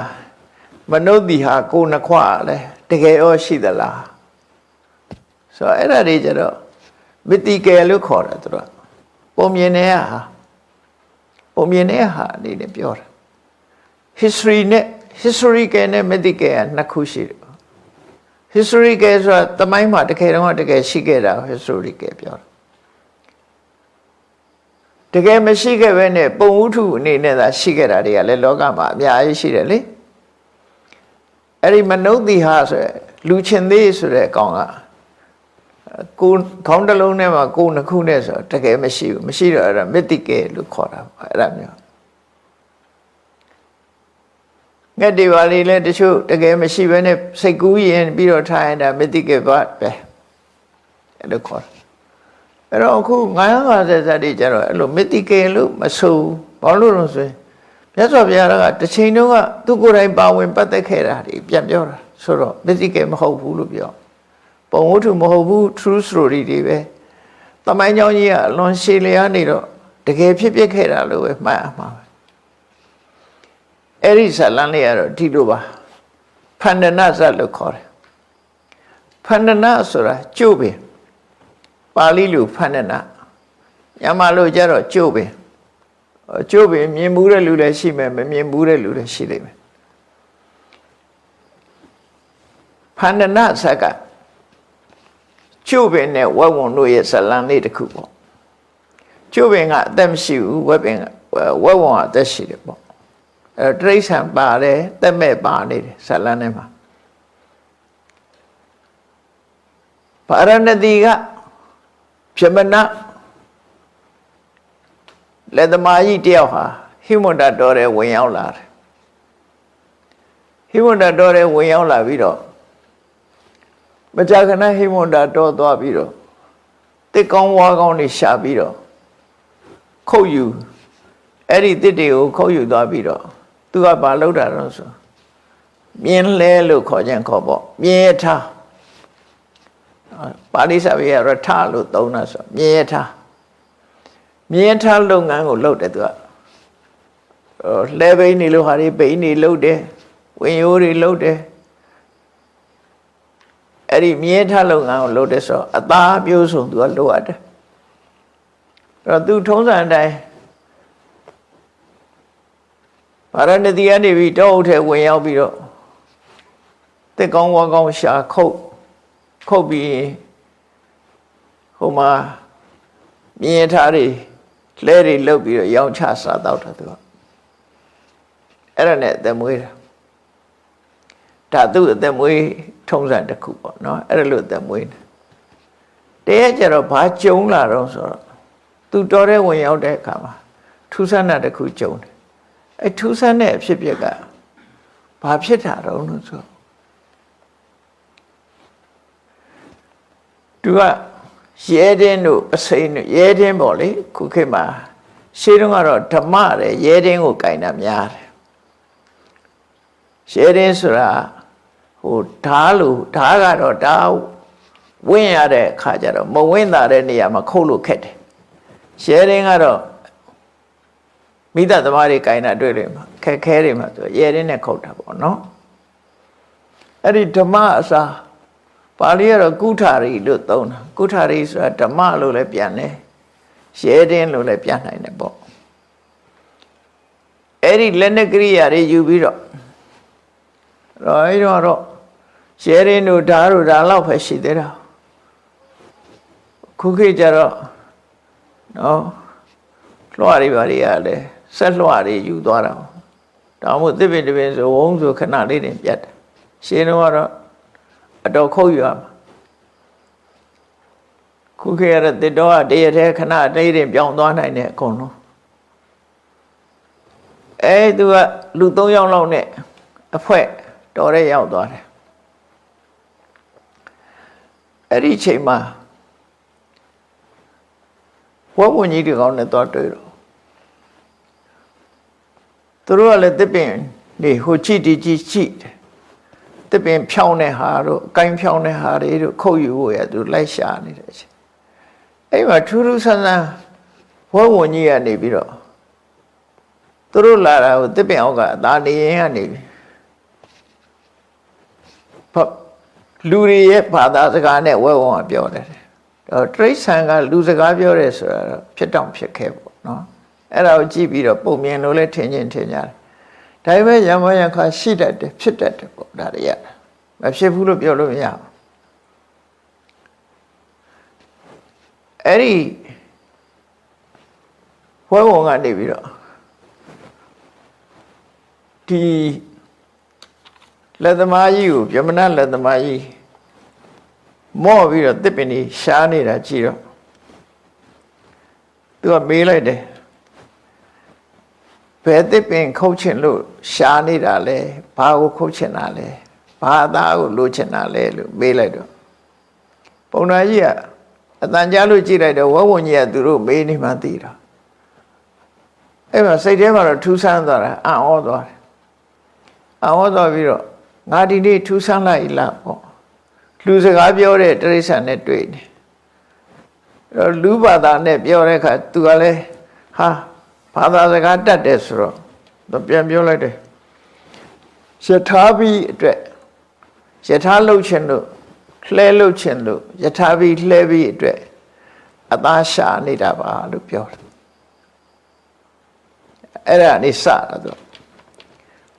မနုဿိဟာကိုနှခွလဲတကယ်ရောရှိသလားဆိုတော့အဲ့ဒါတွေကျတော့မီတီကယ်လို့ခေါ်တာသူတို့ပုံမြင်နေရဟာပုံမြင်နေရဟာအနေနဲ့ပြောတာ history နဲ့ historical နဲ့ mythical နှစ်ခုရှိတယ် historical ဆိုတာသမိုင်းမှာတကယ်တော့တကယ်ရှိခဲ့တာ historical ပြောတာတကယ်မရှိခဲ့ဘဲနဲ့ပုံဝုထုအနေနဲ့သာရှိခဲ့တာတွေကလည်းလောကမှာအများကြီးရှိတယ်လေအဲ့ဒီမနုဿိဟာဆိုရယ်လူချင်းသေးဆိုတဲ့အကောင်ကကိုခေါင်းတစ်လုံးထဲမှာကိုနှစ်ခုနဲ့ဆိုတကယ်မရှိဘူးမရှိတော့အဲ့ဒါ mythical လို့ခေါ်တာအဲ့ဒါမျိုးငှက်တွေပါလေလဲတချို့တကယ်မရှိဘဲနဲ့စိတ်ကူးရင်ပြီးတော့ထားရင်ဒါ mythical ပဲအဲ့လိုခေါ်တယ်အဲ့တော့အခု950ဇာတိကျတော့အဲ့လို mythical လို့မဆိုဘာလို့လဲဆိုရင်မြတ်စွာဘုရားကတစ်ချိန်တုန်းကသူကိုယ်တိုင်ပါဝင်ပတ်သက်ခဲ့တာတွေပြန်ပြောတာဆိုတော့ mythical မဟုတ်ဘူးလို့ပြောပုံဝတ္ထုမဟုတ်ဘူး true story တွေပဲတမိုင်းကြောင်းကြီးကအလွန်ရှည်လျားနေတော့တကယ်ဖြစ်ခဲ့တာလို့ပဲမှတ်ရမှာပဲအဲ့ဒီဇလန်းလေးကတော့ဒီလိုပါဖန္ဒနာဇတ်လို့ခေါ်တယ်ဖန္ဒနာဆိုတာကျုပ်ပင်ပါဠိလိုဖန္ဒနာမြန်မာလိုကျတော့ကျုပ်ပင်မြင်မှုတဲ့လူလည်းရှိမယ်မမြင်ဘူးတဲ့လူလည်းရှိလိမ့်မယ်ဖန္ဒနာဇတ်ကကျုပ်ပင်နဲ့ဝက်ဝံတို့ရဲ့ဇလန်းလေးတစ်ခုပေါ့ကျုပ်ပင်ကအသက်မရှိဘူးဝက်ဝံကအသက်ရှိတယ်ပေါ့အဲတိရစ္ဆာန်ပါတယ်တက်မဲ့ပါနေတယ်ဇလန်းထဲမှာပါရဏတိကပြမနာလက်သမားကြီးတယောက်ဟာဟိမန္တတော်ရဲ့ဝင်ရောက်လာတယ်ဟိမန္တတော်ရဲ့ဝင်ရောက်လာပြီးတော့မကြာခဏဟိမန္တတော်သွားပြီးတော့တစ်ကောင်းဝါကောင်းတွေရှာပြီးတော့ခုတ်ယူအဲ့ဒီတစ်တွေကိုခုတ်ယူသွားပြီးတော့သူကဘာလုပ်တာတော့ဆို မြင်းလဲလို့ခေါ်ခြင်းခေါ်ပေါ့မြင်းရထားပါဠိစာပေရထလို့သုံးတာဆိုမြင်းရထားလုပ်ငန်းကိုလုပ်တယ်သူကလဲဘိန်းနေလို့ဟာတွေဘိန်းနေလုပ်တယ်ဝင်ရိုးတွေလုပ်တယ်အဲ့ဒီမြင်းရထားလုပ်ငန်းကိုလုပ်တယ်ဆိုတော့အသားမျိုးစုံသူကလုပ်ရတယ်အဲ့တော့သူထုံးစံအတိုင်းဗာရဏသီကနေပြီးတောအုပ်ထဲဝင်ရောက်ပြီးတော့တက်ကောင်းဝါကောင်းရှာခုတ်ပြီးဟိုမှာမြင်းထားတွေလဲတွေလုတ်ပြီးတော့ရောင်းချစားတော့တာသူကအဲ့ဒါနဲ့အသက်မွေးတာဒါသူ့အသက်မွေးထုံးစံတစ်ခုပေါ့နော်အဲ့ဒါလို့အသက်မွေးတယ်တကယ်ကျတော့ဘာကြုံလာတော့ဆိုတော့သူတော်တဲ့ဝင်ရောက်တဲ့အခါမှာထူးဆန်းတာတစ်ခုကြုံတယ်အဲ့ထူးဆန်းတဲ့အဖြစ်အပျက်ကဘာဖြစ်တာတော့လို့ဆိုသူကရဲတင်းတို့အစိမ်းတို့ရဲတင်းပေါ့လေခုခေတ်မှာရှေးတုန်းကတော့ဓမ္မတဲ့ရဲတင်းကိုကင်တာများတယ်ရဲတင်းဆိုတာဟိုဓာတ်လို့ဓာတ်ကတော့ဓာတ်ဝင့်ရတဲ့အခါကျတော့မဝင့်တာတဲ့နေရာမှာခုတ်လို့ခက်တယ်ရဲတင်းကတော့မိသားသမားတွေကင်တာတွေ့လိမ့်မှာခက်ခဲတွေမှာဆိုရဲတင်းနဲ့ခုတ်တာပေါ့နော်အဲ့ဒီဓမ္မအစားပါဠိကတော့ကုထာရီလို့သုံးတာကုထာရီဆိုတာဓမ္မလို့လည်းပြန်တယ်ရဲတင်းလို့လည်းပြန်နိုင်တယ်ပေါ့အဲ့ဒီလက်နက်ကရိယာတွေယူပြီးတော့ရဲတင်းတို့ဓာတ်တို့ဒါလောက်ပဲရှိသေးတာခုခေတ်ကျတော့နော်လွှတ်တွေပါတွေရတယ်ဆက်လွှတ်တွေယူသွားတာဒါမှမဟုတ်သစ်ပင်တပင်ဆိုဝုန်းဆိုခဏလေးတင်ပြတ်တယ်ရှင်းတော့အတော်ခုတ်ရမှာခုခေတ်ရတဲ့တော်ကတရထဲခဏတိတ်တင်ပြောင်းသွားနိုင်တဲ့အကုန်လုံးသူကလူ3ယောက်လောက်နဲ့အဖွဲတော်ရဲရောက်သွားတယ်အဲ့ဒီချိန်မှာဝဝွန်ကြီးတွေကောင်းနဲ့သွားတွေ့တော့သူတို့ကလည်းတစ်ပင်နေဟိုချိတီချိတယ်တစ်ပင်ဖြောင်းတဲ့ဟာတို့အကိုင်းဖြောင်းတဲ့ဟာတွေတို့ခုတ်ယူဖို့ရသူလိုက်ရှာနေတယ်ချင်းအဲ့မှာထူးထူးဆန်းဆန်းဝဝွန်ကြီးကနေပြီးတော့သူတို့လာတာကိုတစ်ပင်အောက်ကအသာနေရင်ကနေပြီလူတွေရဲ့ဘာသာစကားနဲ့ဝဝွန်ကပြောတယ်တော့တရိษံကလူစကားပြောတယ်ဆိုတာဖြစ်တောင်ဖြစ်ခဲ့ပေါ့နော်အဲ့ဒါကိုကြည့်ပြီးတော့ပုံမြင်လို့လည်းထင်ကြတယ်ဒါပေမဲ့ရမယခါရှိတတ်တယ်ဖြစ်တတ်တယ်ပေါ့ဒါတွေရမဖြစ်ဘူးလို့ပြောလို့မရဘူးအဲ့ဒီဝဝွန်ကနေပြီးတော့ဒီလက်သမားကြီးကိုဗြဟ္မဏလက်သမားကြီးမော့ပြီးတော့တစ်ပင်ကြီးရှားနေတာကြည့်တော့သူကမေးလိုက်တယ်ဘယ်တစ်ပင်ခုတ်ချင်လို့ရှားနေတာလဲဘာကိုခုတ်ချင်တာလဲဘာအသားကိုလိုချင်တာလဲလို့မေးလိုက်တော့ပုံနာကြီးကအတန်ကြားလို့ကြည့်လိုက်တော့ဝဝွန်ကြီးကသူတို့မေးနေမှသိတာအဲ့မှာစိတ်ထဲမှာတော့ထူးဆန်းသွားတာအံ့ဩသွားတယ်အံ့ဩသွားပြီးတော့ငါဒီနေ့ထူးဆန်းလိုက်လားပေါ့လူစကားပြောတဲ့တိရစ္ဆာန်နဲ့တွေ့နေလူဘာသာနဲ့ပြောတဲ့အခါသူကလည်းဟာဘာသာစကားတတ်တယ်ဆိုတော့သူပြန်ပြောလိုက်တယ်ယထာဘိအတွက်ယထာလှုပ်ခြင်းလို့လှဲလှုပ်ခြင်းလို့ယထာဘိလှဲဘိအတွက်အသားရှာနေတာပါလို့ပြောတယ်အဲ့ဒါနေစတာသူ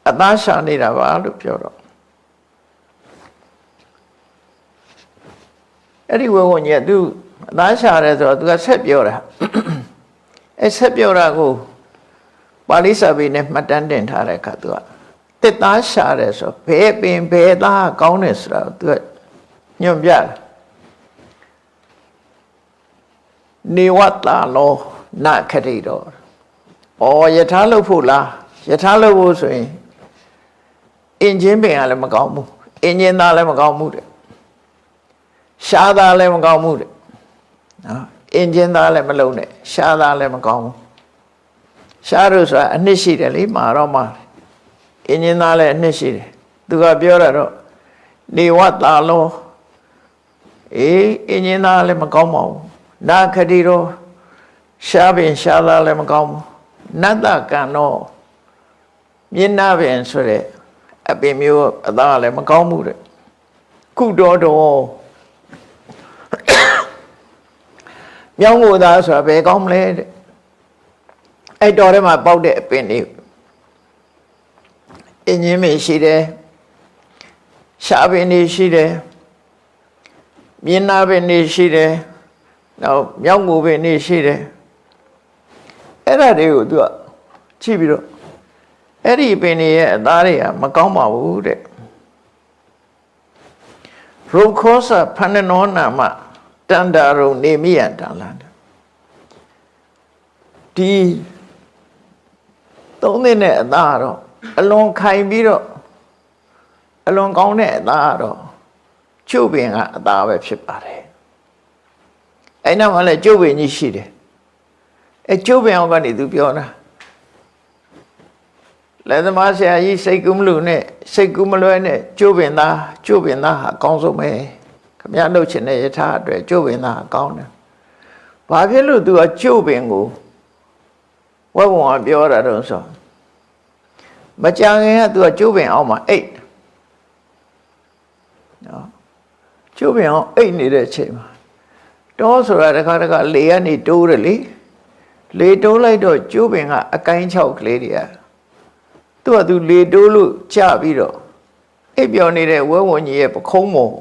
အသားရှာနေတာပါလို့ပြောတော့အဲ့ဒီဝဝွန်ကြီးကသူအသားရှာတယ်ဆိုတော့သူကဆက်ပြောတာအဲ့ဆက်ပြောတာကိုပါဠိစာပေနဲ့မှတ်တမ်းတင်ထားတဲ့အခါသူကတစ်သားရှာတယ်ဆိုဘယ်ပင်ဘယ်သားကောင်းတယ်ဆိုတာသူကညွှန်ပြတယ်နေဝတ္တလောနခတိတော်ယထာလုပ်ဖို့လားယထာလုပ်ဖို့ဆိုရင်အင်ဂျင်ပင်ကလည်းမကောင်းဘူးအင်ဂျင်သားလည်းမကောင်းဘူးတဲ့ရှားသားလည်းမကောင်းဘူးတဲ့နော်အင်ဂျင်သားလည်းမလုံးနဲ့ရှားသားလည်းမကောင်းဘူးရှားလို့ဆိုတာအနှစ်ရှိတယ်လေမာတော့မှာအင်ဂျင်သားလည်းအနှစ်ရှိတယ် သူကပြောတာတော့နေဝတာလောအင်းင်းသားလည်းမကောင်းပါဘူးနာခတိတော့ရှားပင်ရှားသားလည်းမကောင်းဘူးနတ်တကံတော့မျက်နှာပင်ဆိုတဲ့အပင်မျိုးအသားလည်းမကောင်းဘူးတဲ့ခုတော့မြောင်းကိုသားဆိုတာဘယ်ကောင်းမလဲတဲ့အဲ့တော်ထဲမှာပေါက်တဲ့အပင်တွေအင်းကြီးမရှိတယ်ရှားပင်တွေရှိတယ်မျက်နှာပင်တွေရှိတယ်နောက်မြောင်းကိုပင်တွေရှိတယ်အဲ့ဒါတွေကိုသူကကြည့်ပြီးတော့အဲ့ဒီပင်တွေရဲ့အသားတွေကမကောင်းပါဘူးတဲ့ရုခောစဖဏနောနာမတန္တာရုံနေမိယတန်လာဒီသုံးတဲ့နဲ့အသားတော့အလွန်ခိုင်ပြီးတော့အလွန်ကောင်းတဲ့အသားတော့ကျုပ်ပင်ကအသားပဲဖြစ်ပါတယ်အဲ့နောက်မှလည်းကျုပ်ပင်ကြီးရှိတယ်အဲ့ကျုပ်ပင်အောင်ကနေသူပြောတာလက်သမားဆရာကြီးစိတ်ကူးမလို့နဲ့စိတ်ကူးမလွဲနဲ့ကျုပ်ပင်သားဟာအကောင်းဆုံးပဲခမရလုပ်ချင်တဲ့ယထာအတွက်ကျုပ်ပင်သားအကောင်းတယ်ဘာဖြစ်လို့သူကကျုပ်ပင်ကိုဝက်ဝံပြောတာတော့ဆိုမကြခင်ကသူကကျုပ်ပင်အောင်မှာအိတ်နော်ကျုပ်ပင်အောင်အိတ်နေတဲ့အချိန်မှာတောဆိုတာတခါလေကနေတိုးတယ်လေတိုးလိုက်တော့ကျုပ်ပင်ကအကိုင်း6ကလေးတွေကသူလေတိုးလို့ကြပြီးတော့အိပ်ပျော်နေတဲ့ဝဲဝံကြီးရဲ့ပခုံးမော်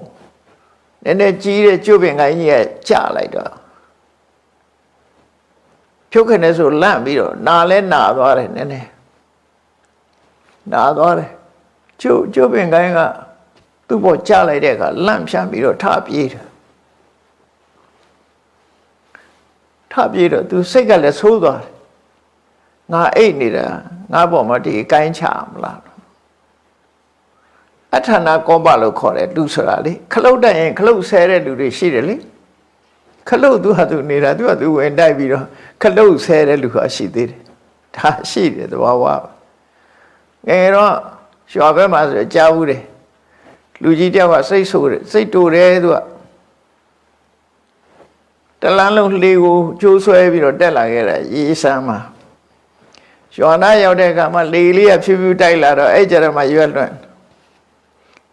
နည်းနည်းကြီးတဲ့ကျုပ်ပင်ကိုင်းကြီးကကြလိုက်တော့ဖြုတ်ခနဲ့ဆိုလန့်ပြီးတော့နာလဲနာသွားတယ်နည်းနည်းနာသွားတယ်ကျုပ်ပင်ကိုင်းကသူ့ပေါ်ကြလိုက်တဲ့အခါလန့်ဖြန်းပြီးတော့ထပြေးတယ်ထပြေးတော့သူစိတ်ကလည်းဆိုးသွားတယ်ငါအိတ်နေတာငါပေါ်မှာဒီကိုင်းချမလားအထာနာကောပလို့ခေါ်တယ်လူဆိုတာလေခလုတ်တက်ရင်ခလုတ်ဆဲတဲ့လူတွေရှိတယ်လေခလုတ်သူဟာသူနေတာသူဟာသူဝင်တိုက်ပြီးတော့ခလုတ်ဆဲတဲ့လူဟာရှိသေးတယ်ဒါရှိတယ်သဘာဝငယ်တော့ရွာဘက်မှာဆိုကြားဘူးတယ်လူကြီးတယောက်ကစိတ်ဆိုးတယ်စိတ်တူတယ်သူကတလန်းလုံးလှေကိုကျိုးဆွဲပြီးတော့တက်လာခဲ့တာရေးစမ်းမှာရွာနာရောက်တဲ့အခါမှာလေလေးကဖြူဖြူတိုက်လာတော့အဲ့ကြတော့မှရွက်လွန့်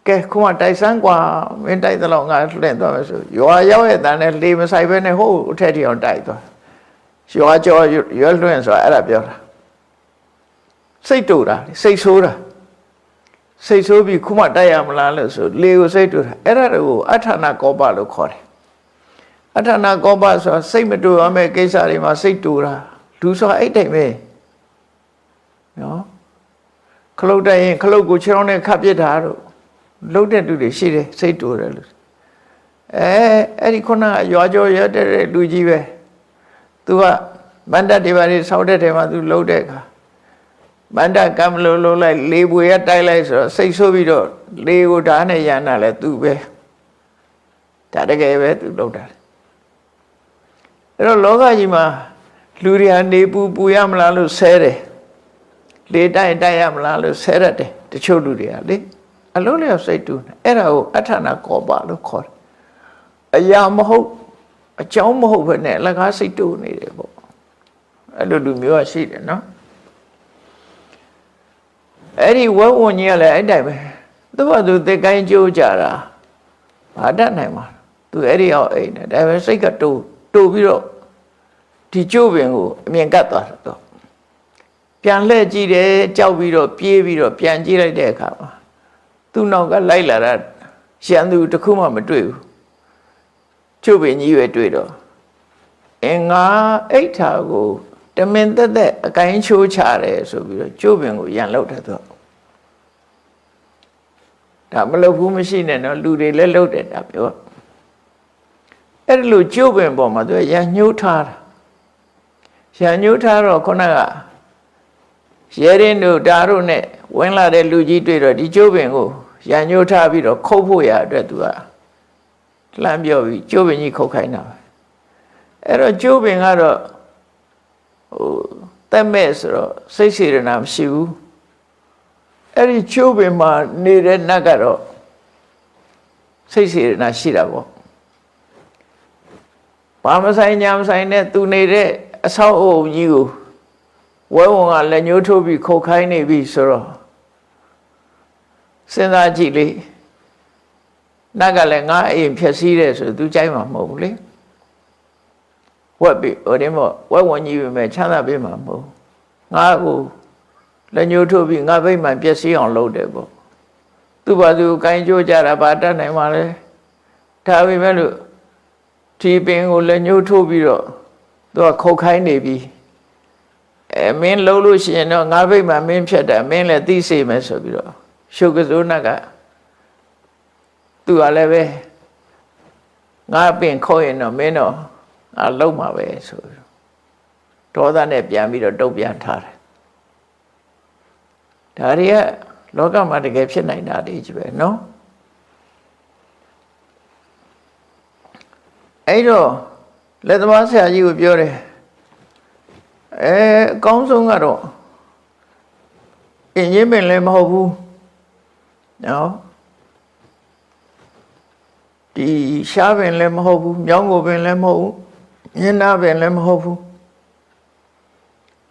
ကဲခုမှတိုက်စမ်းกว่าမင်းတိုက်တော့ငါလွင့်သွားမယ်ဆိုရွာရောက်ရဲ့တန်းနဲ့လေမဆိုင်ဘဲနဲ့ဟိုးအထက်ထီအောင်တိုက်သွားရွာကျော်ရွက်လွန့်ဆိုတာအဲ့ဒါပြောတာစိတ်တူတာစိတ်ဆိုးတာစိတ်ဆိုးပြီးခုမှတိုက်ရမလားလို့ဆိုလေကိုစိတ်တူတာအဲ့ဒါကိုအထာနာကောပလို့ခေါ်တယ်အထာနာကောပဆိုစိတ်မတူရမယ့်ကိစ္စတွေမှာစိတ်တူတာလူဆိုအဲ့တိုင်ပဲနော်ခလုတ်တိုက်ရင်ခလုတ်ကိုခြေထောက်နဲ့ခတ်ပစ်တာတို့လှုပ်တဲ့လူတွေရှိတယ်စိတ်တူတယ်လို့အဲ့ဒီခုနကရွာကျော်ရတဲ့လူကြီးပဲသူကမန္တတွေပါနေဆောက်တဲ့ထဲမှာသူလှုပ်တဲ့အခါမန္တကံလို့လှုပ်လိုက်လေပွေရတိုက်လိုက်ဆိုတော့စိတ်ဆိုးပြီးတော့လေကိုဓာတ်နဲ့ရမ်းတာလဲသူပဲဒါတကယ်ပဲသူလှုပ်တာအဲ့တော့လောကကြီးမှာလူတွေကနေပူရမလားလို့ဆဲတယ်လေတိုက်ရမလားလို့ဆဲရတယ်တချို့လူတွေကလေအလုံးလျောက်စိတ်တူးအဲ့ဒါကိုအထာနာကောပလို့ခေါ်တယ်အရာမဟုတ်အကြောင်းမဟုတ်ဘဲနဲ့အလကားစိတ်တူးနေတယ်ပေါ့အဲ့လိုလူမျိုးကရှိတယ်နော်အဲ့ဒီဝဲဝံကြီးကလည်းအဲ့တိုင်ပဲသူကသူသိကိုင်းကြိုးကြတာဘာတတ်နိုင်မှာသူအဲ့ဒီအောင်အိမ်နဲ့ဒါပဲစိတ်ကတူပြီးတော့ဒီကျိုးပင်ကိုအမြင်ကတ်သွားတော့ပြန်လှည့်ကြည့်တယ်ကြောက်ပြီးတော့ပြေးပြီးတော့ပြန်ကြည့်လိုက်တဲ့အခါမှာသူ့နောက်ကလိုက်လာတာရန်သူတစ်ခုမှမတွေ့ဘူးကျုပ်ပင်ကြီးပဲတွေ့တော့ငါအိတ်ထာကိုတမင်သက်သက်အကိုင်းချိုးချတယ်ဆိုပြီးတော့ကျုပ်ပင်ကိုရန်လောက်တယ်သူဒါမလုပ်ဘူးမရှိနဲ့နော်လူတွေလည်းလုပ်တယ်ဒါပြောအဲ့ဒီလိုကျုပ်ပင်ပေါ်မှာသူရန်ညှိုးထားတာရန်ညှိုးထားတော့ခုနကရဲရင်တို့ဒါတို့နဲ့ဝင်လာတဲ့လူကြီးတွေ့တော့ဒီကျိုးပင်ကိုရန်ညှိုးထားပြီးတော့ခုတ်ဖို့ရအတွက်သူကလှမ်းပြောပြီးကျိုးပင်ကြီးခုတ်ခိုင်းတာပဲအဲ့တော့ကျိုးပင်ကတော့တက်မဲ့ဆိုတော့စိတ်စေရနာမရှိဘူး အဲ့ဒီကျိုးပင်မှာနေတဲ့နတ်ကတော့စိတ်စေတနာရှိတာပေါ့ဘာမဆိုင်ညာမဆိုင်နဲ့သူနေတဲ့အဆောက်အုံကြီးကိုဝဲဝန်ကလက်ညှိုးထိုးပြီးခုတ်ခိုင်းနေပြီဆိုတော့စဉ်းစားကြည့်လေနတ်ကလည်းငါအိမ်ဖြက်စီးတယ်ဆိုသူကြိုက်မှာမဟုတ်ဘူးလေဝက်ပြီးဟိုတင်းမို့ဝဲဝန်ကြီးပဲမဲ့ချမ်းသာပေးမှာမဟုတ်ငါ့ကိုလက်ညှိုးထိုးပြီးငါဗိမ္မာန်ပျက်စီးအောင်လုပ်တယ်ပေါ့သူ့ဘာသူကိုင်းကြိုးကြတာဘာတတ်နိုင်မှာလဲဒါပေမဲ့လို့ဒီပင်ကိုလက်ညှိုးထိုးပြီးတော့သူကခုတ်ခိုင်းနေပြီမင်းလှုပ်လို့ရှိရင်တော့ငါဗိမ္မာန်မင်းဖြတ်တာမင်းလည်းသိစေမယ်ဆိုပြီးတော့ရှုပ်ကစိုးနတ်ကသူကလည်းပဲငါပင်ခုတ်ရင်တော့မင်းတော့ငါလှုပ်မှာပဲဆိုပြီးဒေါသနဲ့ပြန်ပြီးတော့တုတ်ပြန်ထားတယ်ဒါတွေကလောကမှာတကယ်ဖြစ်နိုင်တာတွေကြီးပဲနော်အဲ့တော့လက်သမားဆရာကြီးကိုပြောတယ်အကောင်းဆုံးကတော့အင်းကြီးပင်လည်းမဟုတ်ဘူးနော်ဒီရှားပင်လည်းမဟုတ်ဘူးမြောင်းကိုပင်လည်းမဟုတ်ဘူးညနာပင်လည်းမဟုတ်ဘူး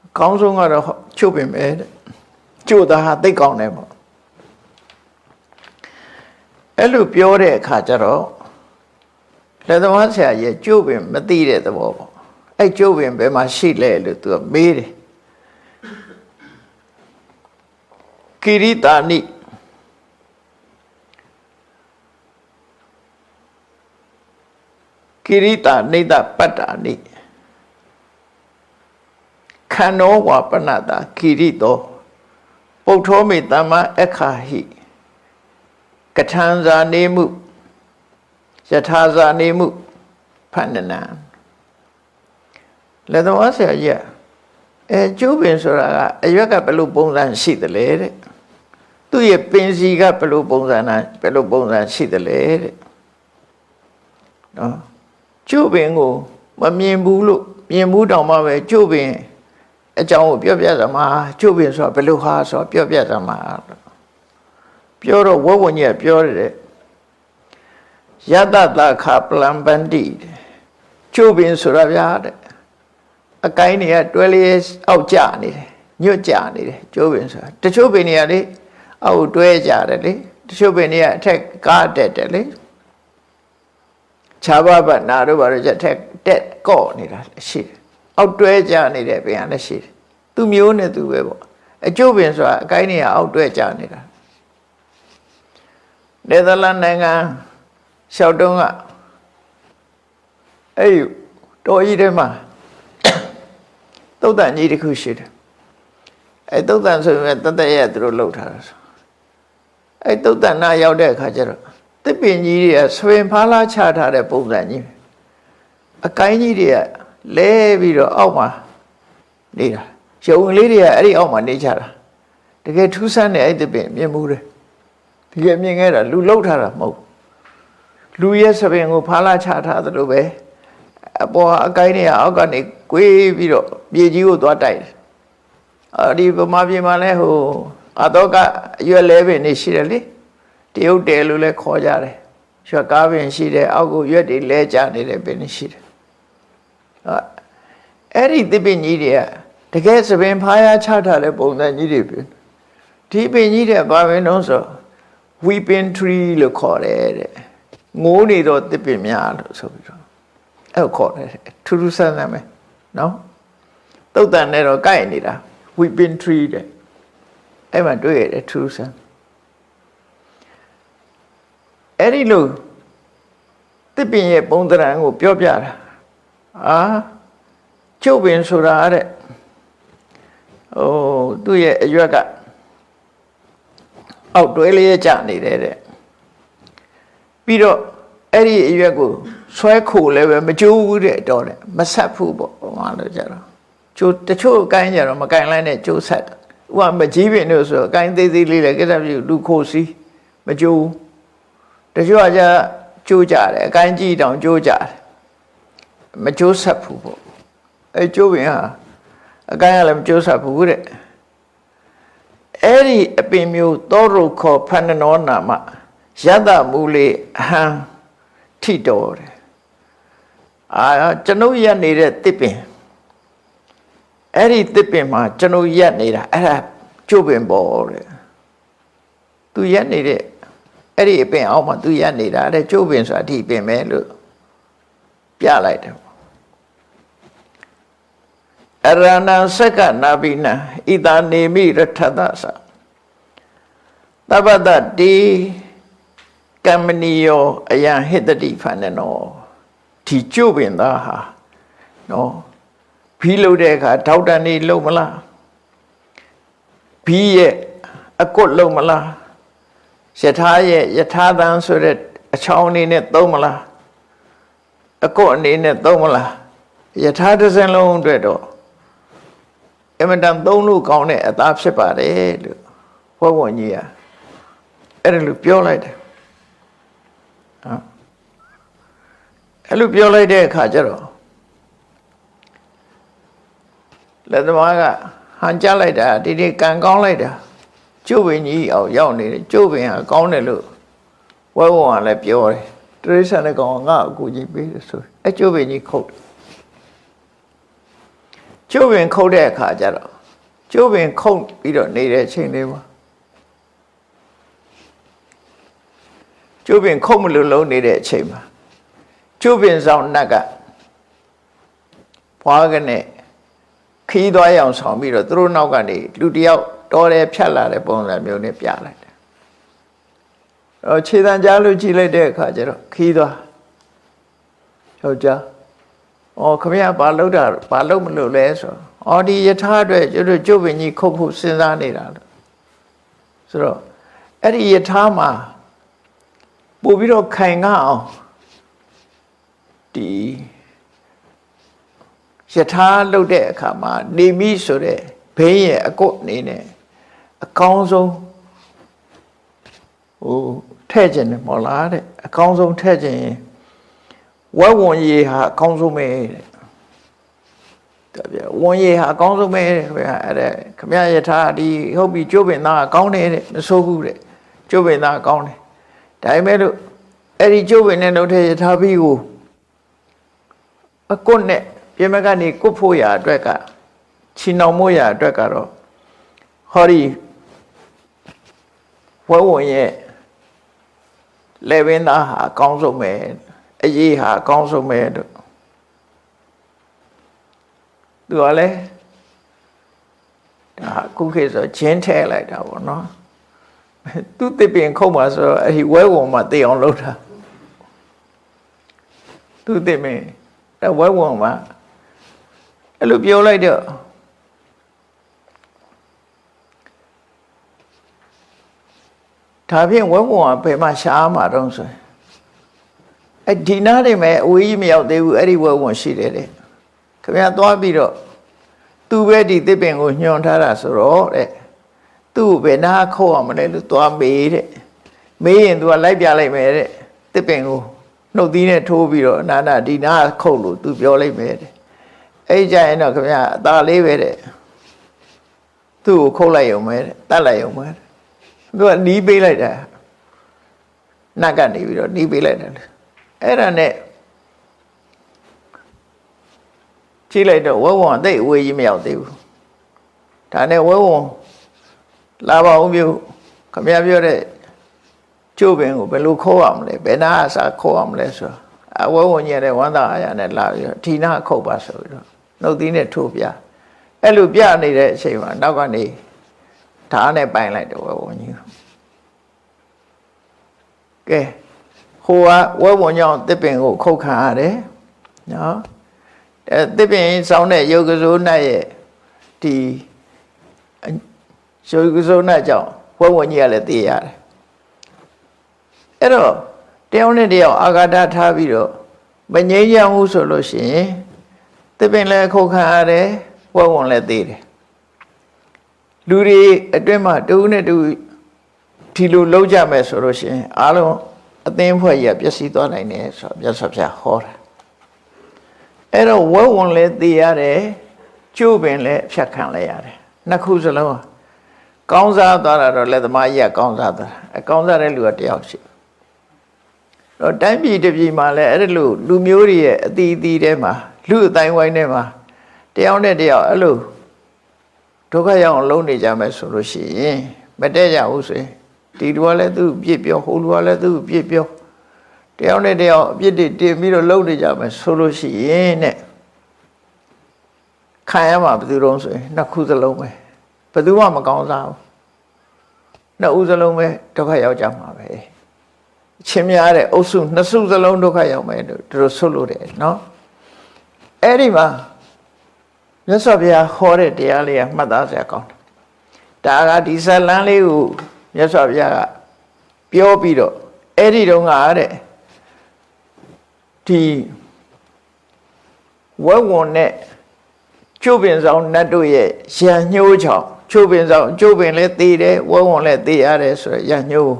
အကောင်းဆုံးကတော့ချုပ်ပင်ပဲတဲ့ကျို့သားဟာသိကောင်းတယ်ပေါ့အဲ့လိုပြောတဲ့အခါကျတော့လက်သမားဆရာကြီးကျို့ပင်မသိတဲ့သဘောပေါ့အဲ့ကျို့ပင်ဘယ်မှာရှိလဲလို့သူကမေးတယ်ကိရိတာနိကိရိတာနေတပတ္တာနိခန္နောဝါပနတာကိရိတောပုတ်ထောမေတမ္မအခါဟိကထံဇာနေမှုယထာဇာနေမှုဖန္နနာလက်တော်ဆရာကြီးကျိုးပင်ဆိုတာကအရွက်ကဘယ်လိုပုံစံရှိသလဲတဲ့သူ့ရဲ့ပင်စီကဘယ်လိုပုံစံရှိသလဲတဲ့နော်ကျိုးပင်ကိုမမြင်ဘူးလို့မြင်ဘူးတောင်မှပဲကျိုးပင်အကြောင်းကိုပြောပြသမှာကျိုးပင်ဆိုတာဘယ်လိုဟာဆိုပြောပြသမှာပြောတော့ဝဝညက်ပြောတယ်ယတတခပလံပန္တိကျိုးပင်ဆိုတာဗျာတဲ့အကိုင်းတွေကတွဲလေးအောက်ကျနေတယ်ညွတ်ကျနေတယ်ကျိုးပင်ဆိုတာတချို့ပင်တွေကလေအောက်တွဲကျတယ်လေတချို့ပင်တွေကအထက်ကားတက်တယ်လေခြားပါပါနာတို့ဘာလို့ကျထက်တက်ကော့နေတာရှိတယ်အောက်တွဲကျနေတဲ့ပင်ကလည်းရှိတယ်သူမျိုးနဲ့သူပဲပေါ့အကျိုးပင်ဆိုတာအကိုင်းတွေကအောက်တွဲကျနေတာနယ်သာလန်နိုင်ငံရှောက်တုံးကအဲ့တော်ကြီးထဲမှာသုတ်တန်ကြီးတစ်ခုရှိတယ်အဲ့သုတ်တန်ဆိုရင်တသက်ရဲ့သူတို့လှုပ်ထားတာဆိုအဲ့သုတ်တန်နာရောက်တဲ့အခါကျတော့တစ်ပင်ကြီးတွေကဆွေဖားလားချထားတဲ့ပုံစံကြီးအကိုင်းကြီးတွေကလဲပြီးတော့အောက်မှာနေတာရုံလေးတွေကအဲ့ဒီအောက်မှာနေကြတာတကယ်ထူးဆန်းတဲ့အဲ့တစ်ပင်မြင်မှုတယ်တကယ်မြင်ခဲ့တာလူလှုပ်ထားတာမဟုတ်လူရဲ့စပင်ကိုဖားလားချထားသလိုပဲအပေါ်အကိုင်းတွေကအောက်ကနေကွေးပြီးတော့မြေကြီးကိုသွားတိုက်တယ်ဒီဗမာပြည်မှာလဲဟိုအတော့ကအရွက်လဲပင်နေရှိတယ်လေတရုတ်တယ်လို့လဲခေါ်ကြတယ်ရွက်ကားပင်ရှိတယ်အောက်ကိုရွက်တွေလဲကျနေတဲ့ပင်ရှိတယ်အဲ့ဒီသစ်ပင်ကြီးတွေကတကယ်စပင်ဖားရချထားတဲ့ပုံစံကြီးတွေပြင်ဒီပင်ကြီးတွေဘာပဲလို့ဆို weeping tree လို့ခေါ်တယ်တဲ့ငိုးနေတော့သစ်ပင်များလို့ဆိုပြီးတော့အဲ့ခေါ်တယ်ထူးထူးဆန်းဆန်းပဲနော်သုတ်တန်နဲ့တော့ကိုက်နေတာ weeping tree တဲ့အဲ့မှာတွေ့ရတယ်ထူးဆန်းအဲ့ဒီလိုသစ်ပင်ရဲ့ပုံသဏ္ဍာန်ကိုပြောပြတာကျုပ်ပင်ဆိုတာတဲ့သူ့ရဲ့အရွက်ကအောက်တွဲလေးကျနေတယ်တဲ့ပြီးတော့အဲ့ဒီအရွက်ကိုဆွဲခိုလည်းပဲမကျိုးဘူးတဲ့တော့တဲ့မဆက်ဘူးပေါ့ဟောလို့ကြတော့ကျိုးတချို့ကိုင်းကြတော့မကိုင်းလိုက်နဲ့ကျိုးဆက်ဥပမာမကြီးပင်တို့ဆိုကိုင်းသေးသေးလေးလေကိစ္စပြုလူခိုစီးမကျိုးတချို့ကကြကျိုးကြတယ်အကိုင်းကြီးတောင်ကျိုးကြတယ်မကျိုးဆက်ဘူးပေါ့အဲ့ကျိုးပင်ဟာအကိုင်းကလည်းမကျိုးဆက်ဘူးတဲ့ အဲ့ဒီအပင်မျိုးသောရုခောဖန္နနောနာမယတမူလေအဟံထိတော်တယ်ကျွန်ုပ်ရက်နေတဲ့တစ်ပင်အဲ့ဒီတစ်ပင်မှာကျွန်ုပ်ရက်နေတာအဲ့ဒါကျုပ်ပင်ပေါ်တဲ့သူရက်နေတဲ့အဲ့ဒီအပင်အောက်မှာသူရက်နေတာတဲ့ကျုပ်ပင်ဆိုတာဒီပင်ပဲလို့ပြလိုက်တယ်အရဏံစက္ကနာဘိနံဣတာနေမိရထသသသဗ္ဗတတိကမ္မနိယောအယံဟိတတိဖန္နနောဒီကျုပ်ပင်သားဟာနော်ဘီလို့တဲ့အခါထောက်တန်နေလုံးမလားဘီရဲ့အကွတ်လုံးမလားယထာရဲ့ယထာသံဆိုတဲ့အချောင်းအနေနဲ့သုံးမလားအကွတ်အနေနဲ့သုံးမလားယထာတစ်စင်းလုံးအတွက်တော့အမတန်သုံးလို့ကောင်းတဲ့အသားဖြစ်ပါတယ်လို့ဘုရားဝန်ကြီးကအဲ့ဒါလို့ပြောလိုက်တယ်အဲ့လိုပြောလိုက်တဲ့အခါကျတော့လက်သမားကဟန်ကြလိုက်တာဒီကံကောင်းလိုက်တာကျုပ်ပင်ကြီးအောင်ရောက်နေတယ်ကျုပ်ပင်ကကောင်းတယ်လို့ဝဲဝံကလည်းပြောတယ်တရိစ္ဆာန်နဲ့ကောင်ငါအကူကြီးပေးတယ်ဆိုအဲ့ကျုပ်ပင်ကြီးခုတ်ကျုပ်ပင်ခုတ်တဲ့အခါကျတော့ကျုပ်ပင်ခုတ်ပြီးတော့နေတဲ့အချိန်လေးမှာကျုပ်ပင်ခုတ်မလို့လုံးနေတဲ့အချိန်မှာကျုပ်ပင်ဆောင်နတ်ကဘွားကနေခီးသွားရအောင်ဆောင်ပြီးတော့သူတို့နောက်ကနေလူတယောက်တော်တယ်ဖြတ်လာတဲ့ပုံစံမျိုးနဲ့ပြလိုက်တယ်။ခြေတံကြားလို့ကြည့်လိုက်တဲ့အခါကျတော့ခီးသွားယောက်ျားခမရဘာလုပ်တာဘာလုပ်မလို့လဲဆိုတော့ဒီယထာအတွက်ကျတို့ကျုပ်ပင်ကြီးခုတ်ဖို့စဉ်းစားနေတာလို့ဆိုတော့အဲ့ဒီယထာမှာပို့ပြီးတော့ခိုင်ငါအောင်ဒီယထာလုပ်တဲ့အခါမှာနေမိဆိုတဲ့ဘင်းရဲ့အကုတ်အနေနဲ့အကောင်းဆုံးထဲ့ကျင်တယ်မဟုတ်လားတဲ့အကောင်းဆုံးထဲ့ကျင်ရင်ဝက်ဝန်ရေဟာအကောင်းဆုံးပဲတဲ့ဝန်ရေဟာအကောင်းဆုံးပဲတဲ့အဲ့ဒါခမရယထာဒီဟုတ်ပြီကျုပ်ပင်သားအကောင်းတယ်တဲ့မဆိုးဘူးတဲ့ကျုပ်ပင်သားအကောင်းတယ်ဒါပေမဲ့လို့အဲ့ဒီကျုပ်ပင်နဲ့နှုတ်ထဲယထာပြီးကိုအကွတ်နဲ့ပြမကနေကုတ်ဖို့ရအတွက်ကချီနှောင်မို့ရအတွက်ကတော့ဟောဒီဝဲဝင်ရဲ့လေပင်သားဟာအကောင်းဆုံးပဲအရေးဟာအကောင်းဆုံးပဲတို့သူကလည်းဒါခုခေတ်ဆိုဂျင်းထဲလိုက်တာပေါ့နော်သူတစ်ပင်ခုတ်မှာဆိုတော့အဲဒီဝဲဝင်မှာတည်အောင်လုပ်တာသူတစ်ပင်ဒါဝဲဝင်မှာအဲ့လိုပြောလိုက်တော့ဒါဖြင့်ဝဲဝံကဘယ်မှာရှားမှာတော့ဆိုအဲ့ဒီနားနေမဲ့အဝေးကြီးမရောက်သေးဘူးအဲ့ဒီဝဲဝံရှိတယ်တဲ့ခင်ဗျားသွားပြီးတော့သူပဲဒီတစ်ပင်ကိုညွှန်ထားတာဆိုတော့တဲ့သူ့ဘယ်နာခုတ်အောင်မလဲလို့သွားမေးတဲ့မေးရင် तू ကလိုက်ပြလိုက်မယ်တဲ့တစ်ပင်ကိုနှုတ်သီးနဲ့ထိုးပြီးတော့အနာဒီနာခုတ်လို့ तू ပြောလိုက်မယ်တဲ့အဲ့ကြရင်တော့ခင်ဗျာအသာလေးပဲတဲ့သူ့ကိုခုတ်လိုက်ရုံပဲတဲ့တတ်လိုက်ရုံပဲသူကနီးပေးလိုက်တာနတ်ကနေပြီးတော့နီးပေးလိုက်တယ်အဲ့ဒါနဲ့ကြည့်လိုက်တော့ဝဲဝံအသိအဝေးကြီးမရောက်သေးဘူးဒါနဲ့ဝဲဝံလာပါဦးမျိုးခမရပြောတဲ့ကျုပ်ပင်ကိုဘယ်လိုခိုးအောင်လဲဘယ်နာအစားခိုးအောင်လဲဆိုအဝဲဝံကြီးတဲ့ဝမ်းသာအားရနဲ့လာပြီးတော့ဒီနာခုတ်ပါဆိုပြီးတော့နှုတ်သီးနဲ့ထိုးပြအဲ့လိုပြနေတဲ့အချိန်မှာနောက်ကနေဓာတ်နဲ့ပိုင်လိုက်တော့ဝဲဝံကြီးကဲဟိုကဝဲဝံကြောင့်တစ်ပင်ကိုခုတ်ခံရတယ်နော်တစ်ပင်စောင်းတဲ့ယုတ်ကစိုးနဲ့ရဲ့ဒီယုတ်ကစိုးနဲ့ကြောင့်ဝဲဝံကြီးကလည်းသိရတယ်အဲ့တော့တယောက်နဲ့တယောက်အာဃာတထားပြီးတော့မငြိမ်းချမ်းဘူးဆိုလို့ရှိရင်တစ်ပင်လည်းခုတ်ခံရတယ်ဝဲဝံလည်းသိတယ်လူတွေအတွင်းမှာတူနဲ့တူဒီလိုလုံးကြမယ်ဆိုလို့ရှိရင်အားလုံးအသင်းဖွဲ့ကြီးပျက်စီးသွားနိုင်တယ်ဆိုတော့မြတ်စွာဘုရားဟောတာအဲ့တော့ဝဲဝင်လည်းသိရတယ်ကျိုးပင်လည်းဖြတ်ခံလိုက်ရတယ်နှစ်ခုစလုံး ကောင်းစားသွားတာတော့လက်သမားကြီးကကောင်းစားသွားတာကောင်းစားတဲ့လူကတယောက်ရှိတော့တိုင်းပြည်တစ်ပြည်မှာလည်းအဲ့လိုလူမျိုးတွေရဲ့အသီးအသီးထဲမှာလူအတိုင်းဝိုင်းထဲမှာတယောက်နဲ့တယောက်အဲ့လိုဒုက္ခရောက်အောင်လုံးနေကြမယ်ဆိုလို့ရှိရင်မတည့်ကြဘူးဆိုရင်ဒီလူကလည်းသူ့ပြစ်ပြောဟိုလူကလည်းသူ့ပြစ်ပြောတယောက်နဲ့တယောက်အပြစ်တွေတင်ပြီးတော့လုံးနေကြမယ်ဆိုလို့ရှိရင်နဲ့ခံရမှာဘယ်သူတုံးဆိုရင်နှစ်ခုစလုံးပဲဘယ်သူမှမကောင်းစားဘူးနှစ်ဦးစလုံးပဲဒုက္ခရောက်ကြမှာပဲချင်းများတဲ့အုပ်စုနှစ်စုစလုံးဒုက္ခရောက်မယ်လို့သူတို့ဆွလို့တယ်နော်အဲ့ဒီမှာမြတ်စွာဘုရားဟောတဲ့တရားလေးကမှတ်သားစရာကောင်းတယ်ဒါကဒီဇလန်းလေးကိုမြတ်စွာဘုရားကပြောပြီးတော့အဲ့ဒီတုန်းကတဲ့ဒီဝက်ဝွန်နဲ့ကျုပ်ပင်ဆောင်နတ်တို့ရဲ့ရံညှိုးချောင်ကျုပ်ပင်ဆောင်ကျုပ်ပင်လည်းသေတယ်ဝက်ဝွန်လည်းသေရတယ်ဆိုရရံညှိုး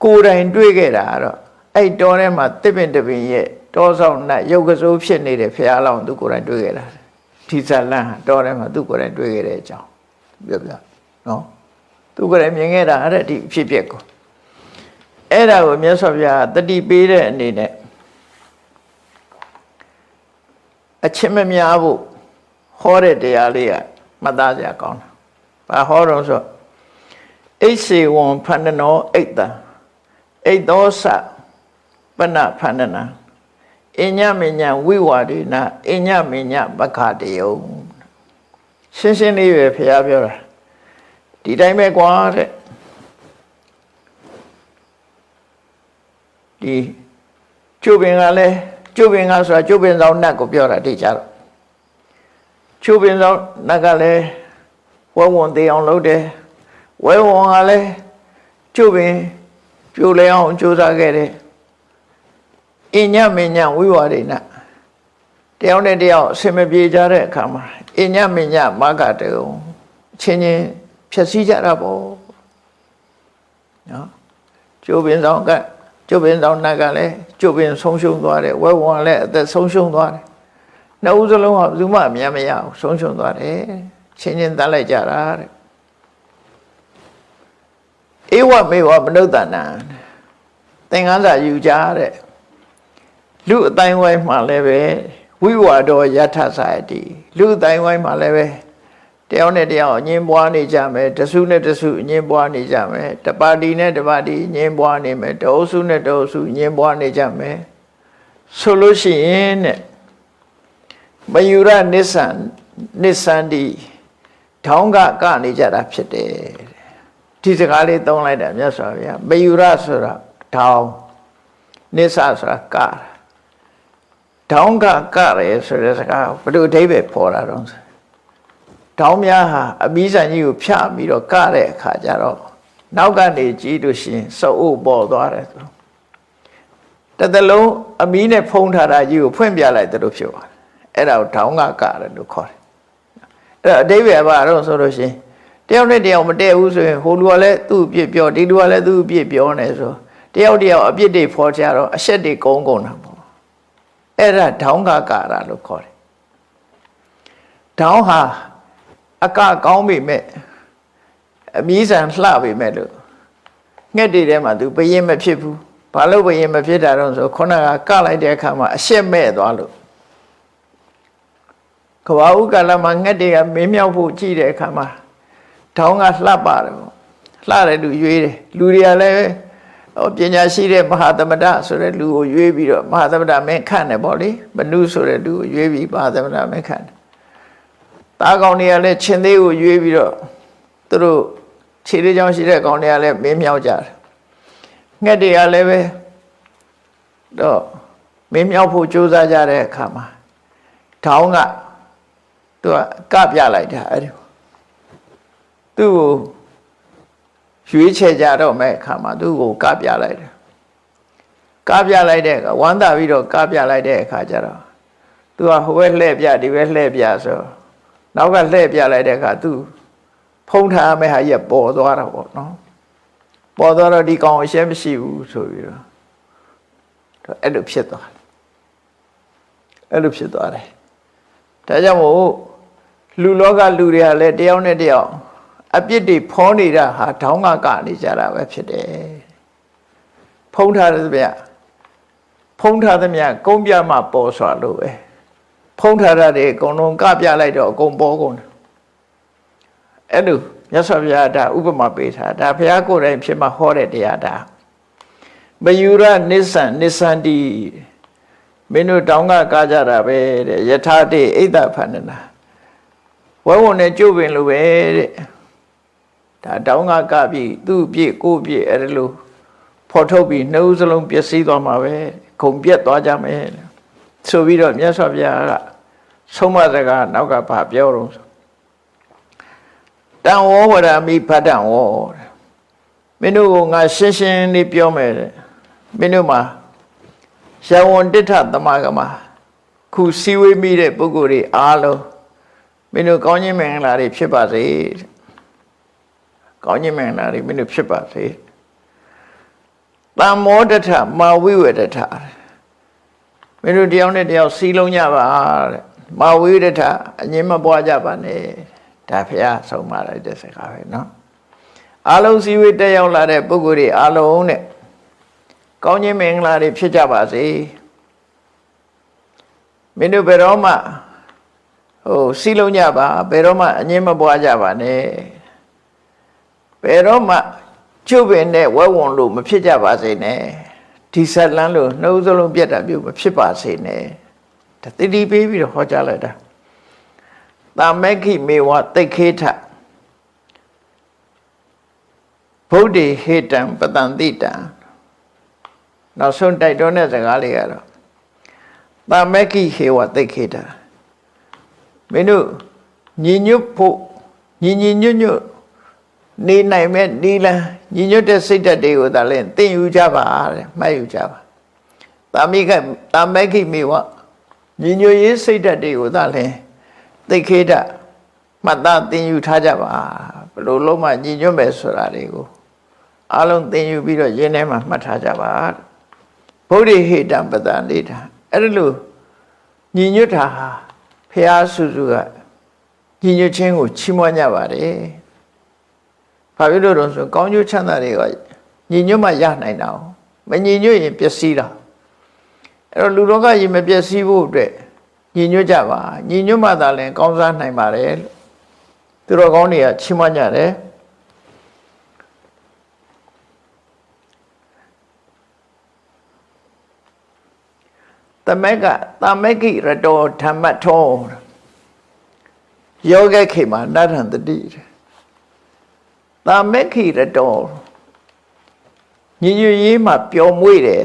ကိုယ်တိုင်တွေ့ခဲ့တာတော့အဲ့တောထဲမှာတစ်ပင်တစ်ပင်ရဲ့တောဆောင်နတ်ရုပ်ကစိုးဖြစ်နေတဲ့ဖရာလောင်းသူကိုယ်တိုင်တွေ့ခဲ့တာဒီဇလန်းတောထဲမှာသူကိုယ်တိုင်တွေ့ခဲ့တဲ့အကြောင်းပြောပြနော်သူကိုယ်တိုင်မြင်ခဲ့တာအဲ့ဒီအဖြစ်အပျက်ကိုအဲ့ဒါကိုမြတ်စွာဘုရားတတိပေးတဲ့အနေနဲ့အချင်းမများဖို့ဟောတဲ့တရားလေးကမှတ်သားစရာကောင်းတာ။ဘာဟောတော့ဆိုအိစေဝံဖန္နနောအိတ်တံအိတ်သောစပနဖန္နနာအညမညဝိဝါဒေနအညမညပက္ခတယုံရှင်းရှင်းလေးပဲဘုရားပြောတာဒီတိုင်းပဲကွာတဲ့ဒီကျုပ်ပင်ကလည်းကျုပ်ပင်ကဆိုတာကျုပ်ပင်ဆောင်နတ်ကိုပြောတာတိကျတော့ကျုပ်ပင်ဆောင်နတ်ကလည်းဝဲဝန်သေးအောင်လုပ်တယ်ဝဲဝန်ကလည်းကျုပ်ပင်ပြိုလဲအောင်ကြိုးစားခဲ့တယ်အညမညဝိဝါဒိနတယောက်နဲ့တယောက်အစင်မပြေကြတဲ့အခါမှာအညမညမဂ္ဂတေုံချင်းချင်းဖြည့်စည်းကြတာပေါ့နော်ကျုပ်ပင်ဆောင်ကကျုပ်ပင်ဆောင်နတ်ကလည်းကျုပ်ပင်ဆုံးရှုံးသွားတယ်ဝဲဝန်လည်းအသက်ဆုံးရှုံးသွားတယ်နှစ်ဦးစလုံးကဘယ်သူမှအများမရဘူးဆုံးရှုံးသွားတယ်ချင်းချင်းတတ်လိုက်ကြတာတဲ့ဧဝမေဝမနုဿနာသင်္ကန်းစာယူကြတဲ့လူအတိုင်းဝိုင်းမှာလည်းပဲဝိဝါဒောယထစာတိလူအတိုင်းဝိုင်းမှာလည်းပဲတယောက်နဲ့တယောက်အငင်းပွားနေကြမယ်တစုနဲ့တစုအငင်းပွားနေကြမယ်တပါတီနဲ့တပါတီအငင်းပွားနေမယ်တအုပ်စုနဲ့တအုပ်စုအငင်းပွားနေကြမယ်ဆိုလို့ရှိရင်တဲ့မယူရနစ္စန္တိထောင်းကကနေကြတာဖြစ်တယ်ဒီစကားလေးသုံးလိုက်တာမြတ်စွာဘုရားမယူရဆိုတာထောင်းနစ္စဆိုတာကထောင်းကရဲဆိုတဲ့စကားဘယ်လိုအဓိပ္ပာယ်ပေါ်တာတော့ထောင်းများဟာအဘိဇံကြီးကိုဖြတ်ပြီးတော့ကတဲ့အခါကျတော့နောက်ကနေကြည့်လို့ရှိရင်စုပ်အုပ်ပေါ်သွားတယ်သူတသလုံးအမီးနဲ့ဖုံးထားတာကြီးကိုဖွင့်ပြလိုက်တယ်လို့ဖြစ်သွားတယ်အဲ့ဒါကိုထောင်းကရတယ်လို့ခေါ်တယ်အဲ့တော့အဓိပ္ပာယ်ဘာတော့ဆိုလို့ရှိရင်တယောက်နဲ့တယောက်မတည့်ဘူးဆိုရင်ဟိုလူကလည်းသူ့အပြစ်ပြောဒီလူကလည်းသူ့အပြစ်ပြောနေဆိုတယောက်တယောက်အပြစ်တွေဖော်ကြတော့အရှက်တွေကုန်းကုန်တာပေါ့အဲ့ဒါထောင်းကလို့ခေါ်တယ်ထောင်းဟာအကကောင်းပေမဲ့အမီးဆန်လှပေမဲ့လို့ငှက်တွေထဲမှာသူဘယင်မဖြစ်ဘူးဘာလို့ဘယင်မဖြစ်တာတော့ဆိုခုနကလိုက်တဲ့အခါမှာအရှက်မဲ့သွားလို့ကဘာဥကာလမှာငှက်တွေကမင်းမြောက်ဖို့ကြည့်တဲ့အခါမှာထောင်းကလှပါတယ်ပေါ့လှတယ်လူရွေးတယ်လူတွေကလည်းပညာရှိတဲ့မဟာသမဒဆိုတဲ့လူကိုရွေးပြီးတော့မဟာသမဒမင်းခန့်တယ်ပေါ့လေဘနုဆိုတဲ့လူကိုရွေးပြီးမဟာသမဒမင်းခန့်တယ်တားကောင်တွေကလည်းချင်းသေးကိုရွေးပြီးတော့သူတို့ခြေလေးချောင်းရှိတဲ့ကောင်တွေကလည်းမင်းမြောက်ကြတယ်ငှက်တွေကလည်းပဲတော့မင်းမြောက်ဖို့ကြိုးစားကြတဲ့အခါမှာထောင်းကသူကပြလိုက်တာအဲ့ဒီသူ့ကိုရွေးချယ်ကြတော့မဲ့အခါမှာသူ့ကိုကပြလိုက်တယ်ကပြလိုက်တဲ့အခါဝမ်းသာပြီးတော့ကပြလိုက်တဲ့အခါကျတော့သူကဟိုဘက်လှည့်ပြဒီဘက်လှည့်ပြဆိုနောက်ကလှည့်ပြလိုက်တဲ့အခါသူဖုံးထားမဲ့ဟာကြီးပေါ်သွားတာပေါ့နော်ပေါ်သွားတော့ဒီကောင်အရှက်မရှိဘူးဆိုပြီးတော့အဲ့လိုဖြစ်သွားတယ်ဒါကြောင့်မို့လူလောကလူတွေကလည်းတယောက်နဲ့တယောက် အပြစ်တွေဖောနေတာဟာထောင်းကနေကြတာပဲဖြစ်တယ်ဖုံးထားတဲ့ဗျဖုံးထားသမျှကုန်းပြမှပေါ်စွာလို့ပဲဖုံးထားတဲ့အကုန်လုံးကပြလိုက်တော့အကုန်ပေါ်ကုန်တယ်အဲ့လိုမြတ်စွာဘုရားဒါဥပမာပေးထားဒါဘုရားကိုယ်တိုင်ဖြစ်မှဟောတဲ့တရားဒါမယူရနိစ္စံနိစ္စန္တိမင်းတို့တောင်းကားကြတာပဲတဲ့ယထာတိအိဒ္ဓဖန္နနာဝဲဝင်နဲ့ကျုပ်ပင်လိုပဲတဲ့ဒါတောင်းကပြီးသူ့ပြည့်ကိုပြည့်အဲ့လိုဖော်ထုတ်ပြီးနှုတ်စလုံးပျက်စီးသွားမှာပဲခုံပြက်သွားကြမယ်ဆိုပြီးတော့မြတ်စွာဘုရားကဆုံးမစကားနောက်ကဘာပြောတော့တံဝောဝရမိဖတ်တံဝောမင်းတို့ကငါရှင်းရှင်းလေးပြောမယ်မင်းတို့မှာယဝန္တိထသမဂမခုစီဝေးမိတဲ့ပုဂ္ဂိုလ်တွေအားလုံးမင်းတို့ကောင်းခြင်းမင်္ဂလာတွေဖြစ်ပါစေကောင်းခြင်းမင်္ဂလာတွေမင်းတို့ဖြစ်ပါစေတမ္မောတထမာဝိဝေတထမင်းတို့တယောက်နဲ့တယောက်စီလုံးကြပါတဲ့မာဝိဝေတထအငြင်းမပွားကြပါနဲ့ဒါဖះဆုံးမလိုက်တဲ့စကားပဲเนาะအားလုံးစီဝေးတက်ရောက်လာတဲ့ပုဂ္ဂိုလ်တွေအားလုံးနဲ့ကောင်းခြင်းမင်္ဂလာတွေဖြစ်ကြပါစေမင်းတို့ဘယ်တော့မှစီလုံးကြပါဘယ်တော့မှအငြင်းမပွားကြပါနဲ့ဘယ်တော့မှကျုပ်ပင်နဲ့ဝဲဝံလို့မဖြစ်ကြပါစေနဲ့ဒီဆက်လန်းလို့နှုတ်စလုံးပြတ်တာပြုမဖြစ်ပါစေနဲ့ဒါတိတိပေးပြီးတော့ဟောကြားလိုက်တာသာမက္ခိမေဝသိခေထဗုဒ္ဓေဟေတံပတံတိတံနောက်ဆုံးတိုက်တွန်းတဲ့စကားလေးကတော့သာမက္ခိဟေဝသိခေထမင်းတို့ညီညွတ်ဖို့ညီညွတ်နေနိုင်မဲ့ဒီလန်းညီညွတ်တဲ့စိတ်ဓာတ်တွေကိုသာလဲသင်ယူကြပါတဲ့မှတ်ယူကြပါသာမက္ခိမေဝညီညွတ်ရေးစိတ်ဓာတ်တွေကိုသာလဲသိခေတမှတ်သားသင်ယူထားကြပါဘယ်လိုလုံးမှညီညွတ်မယ်ဆိုတာတွေကိုအလုံးသင်ယူပြီးတော့ရင်းထဲမှာမှတ်ထားကြပါဗုဒ္ဓဟေတံပတံလေးတာအဲ့ဒါလို့ညီညွတ်တာဟာဖះစုစုကညီညွတ်ခြင်းကိုချီးမွမ်းကြပါတယ်ဘာဖြစ်လို့တော့ဆိုကောင်းကျိုးချမ်းသာတွေကညီညွတ်မှရနိုင်တာမညီညွတ်ရင်ပျက်စီးတာအဲ့တော့လူတော်ကရင်မပျက်စီးဖို့အတွက်ညီညွတ်ကြပါညီညွတ်မှသာလည်းကောင်းစားနိုင်ပါတယ်လို့သူတော်ကောင်းတွေကချီးမွမ်းကြတယ်သမက္ခိရတောဓမ္မထောယောဂခေမှာနတ္ထံတတိသမက္ခိရတောညီညွတ်ရေးမှာပျော်မွေ့တယ်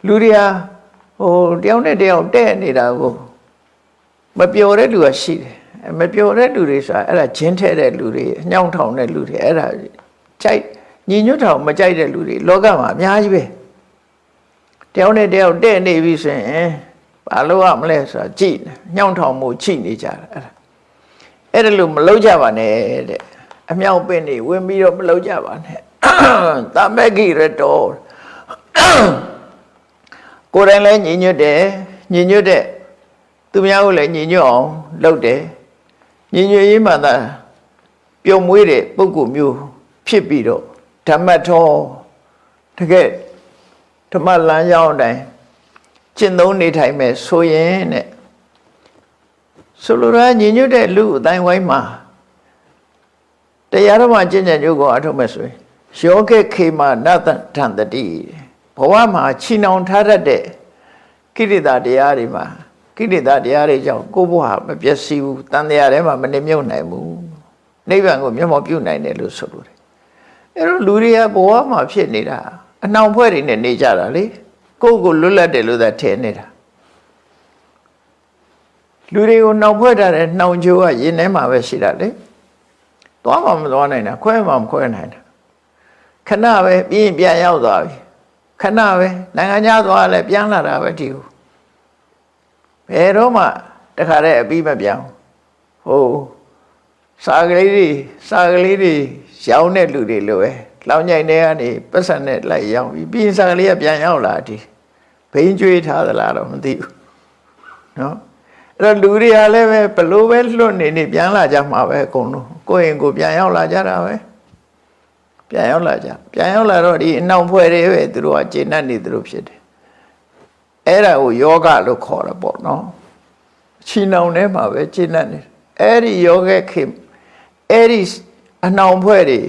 လူတွေဟာတယောက်နဲ့တယောက်တဲ့နေတာကိုမပျော်တဲ့လူကရှိတယ်မပျော်တဲ့လူတွေဆိုတာအဲ့ဒါဂျင်းထဲတဲ့လူတွေအညောင်းထောင်တဲ့လူတွေအဲ့ဒါကြိုက်ညီညွတ်ထောင်မကြိုက်တဲ့လူတွေလောကမှာအများကြီးပဲတယောက်နဲ့တယောက်တဲ့နေပြီဆိုရင်ဘာလို့ရမလဲဆိုတာကြည့်ညောင်းထောင်မှုချိနေကြတာအဲ့ဒါလို့မလုပ်ကြပါနဲ့တဲ့အမြောက်ပင်နေဝင်ပြီးတော့မလုပ်ကြပါနဲ့သမက္ခိရတောကိုယ်တိုင်လည်းညီညွတ်တယ်ညီညွတ်တဲ့သူများကိုလည်းညီညွတ်အောင်လုပ်တယ်ညီညွတ်ရေးမှသာပျော်မွေးတဲ့ပုဂ္ဂိုလ်မျိုးဖြစ်ပြီးတော့ဓမ္မထောတကယ်ဓမ္မလမ်းကြောင်းအတိုင်းကျင့်သုံးနေထိုင်မယ်ဆိုရင်တဲ့ဆိုလိုတာညီညွတ်တဲ့လူအတိုင်းဝိုင်းမှာတရားဓမ္မကျင့်ကြံကြိုးကိုအထုတ်မယ်ဆိုရင်ယောဂခေမနတ္ထံတတိဘဝမှာချီနှောင်ထားတတ်တဲ့ကိရိတာတရားတွေမှာကိရိတာတရားတွေကြောင့်ကိုယ်ဘဝမပျက်စီးဘူးတန်တရားထဲမှာမနေမြုပ်နိုင်ဘူးနိဗ္ဗာန်ကိုမျက်မှောက်ပြုနိုင်တယ်လို့ဆိုလိုတယ်အဲ့တော့လူတွေကဘဝမှာဖြစ်နေတာအနှောင်ဖွဲ့တွေနဲ့နေကြတာလေကိုယ့်ကိုလွတ်လပ်တယ်လို့သာထင်နေတာလူတွေကိုနှောင်ဖွဲ့ထားတဲ့နှောင်ကြိုးကရင်ထဲမှာပဲရှိတာလေသွားမှမသွားနိုင်တာခွဲမှမခွဲနိုင်တာခဏပဲပြီးရင်ပြန်ရောက်သွားပြီခဏပဲနိုင်ငံခြားသွားလဲပြန်လာတာပဲဒီကိုဘယ်တော့မှတခါတည်းအပြီးမပြောင်းစာကလေးတွေရောင်းတဲ့လူတွေလိုပဲလောင်ញိုင်တွေကနေပတ်စံနဲ့လိုက်ရောင်းပြီးရင်စာကလေးကပြန်ရောက်လာဒီဘိန်းကျွေးထားသလားတော့မသိဘူးနော် အဲ့တော့လူတွေကလည်းပဲဘလို့ပဲလွတ်နေပြန်လာကြမှာပဲအကုန်လုံးကိုယ့်ရင်ကိုပြန်ရောက်လာကြတာပဲပြန်ရောက်လာတော့ဒီအနောက်ဖွဲ့တွေပဲသူတို့ကကျင့်တတ်နေသူတို့ဖြစ်တယ်အဲ့ဒါကိုယောဂလို့ခေါ်တာပေါ့နော်ချီနှောင်ထဲမှာပဲကျင့်တတ်နေအဲ့ဒီယောဂခေအဲ့ဒီအနှောင်ဖွဲ့တွေ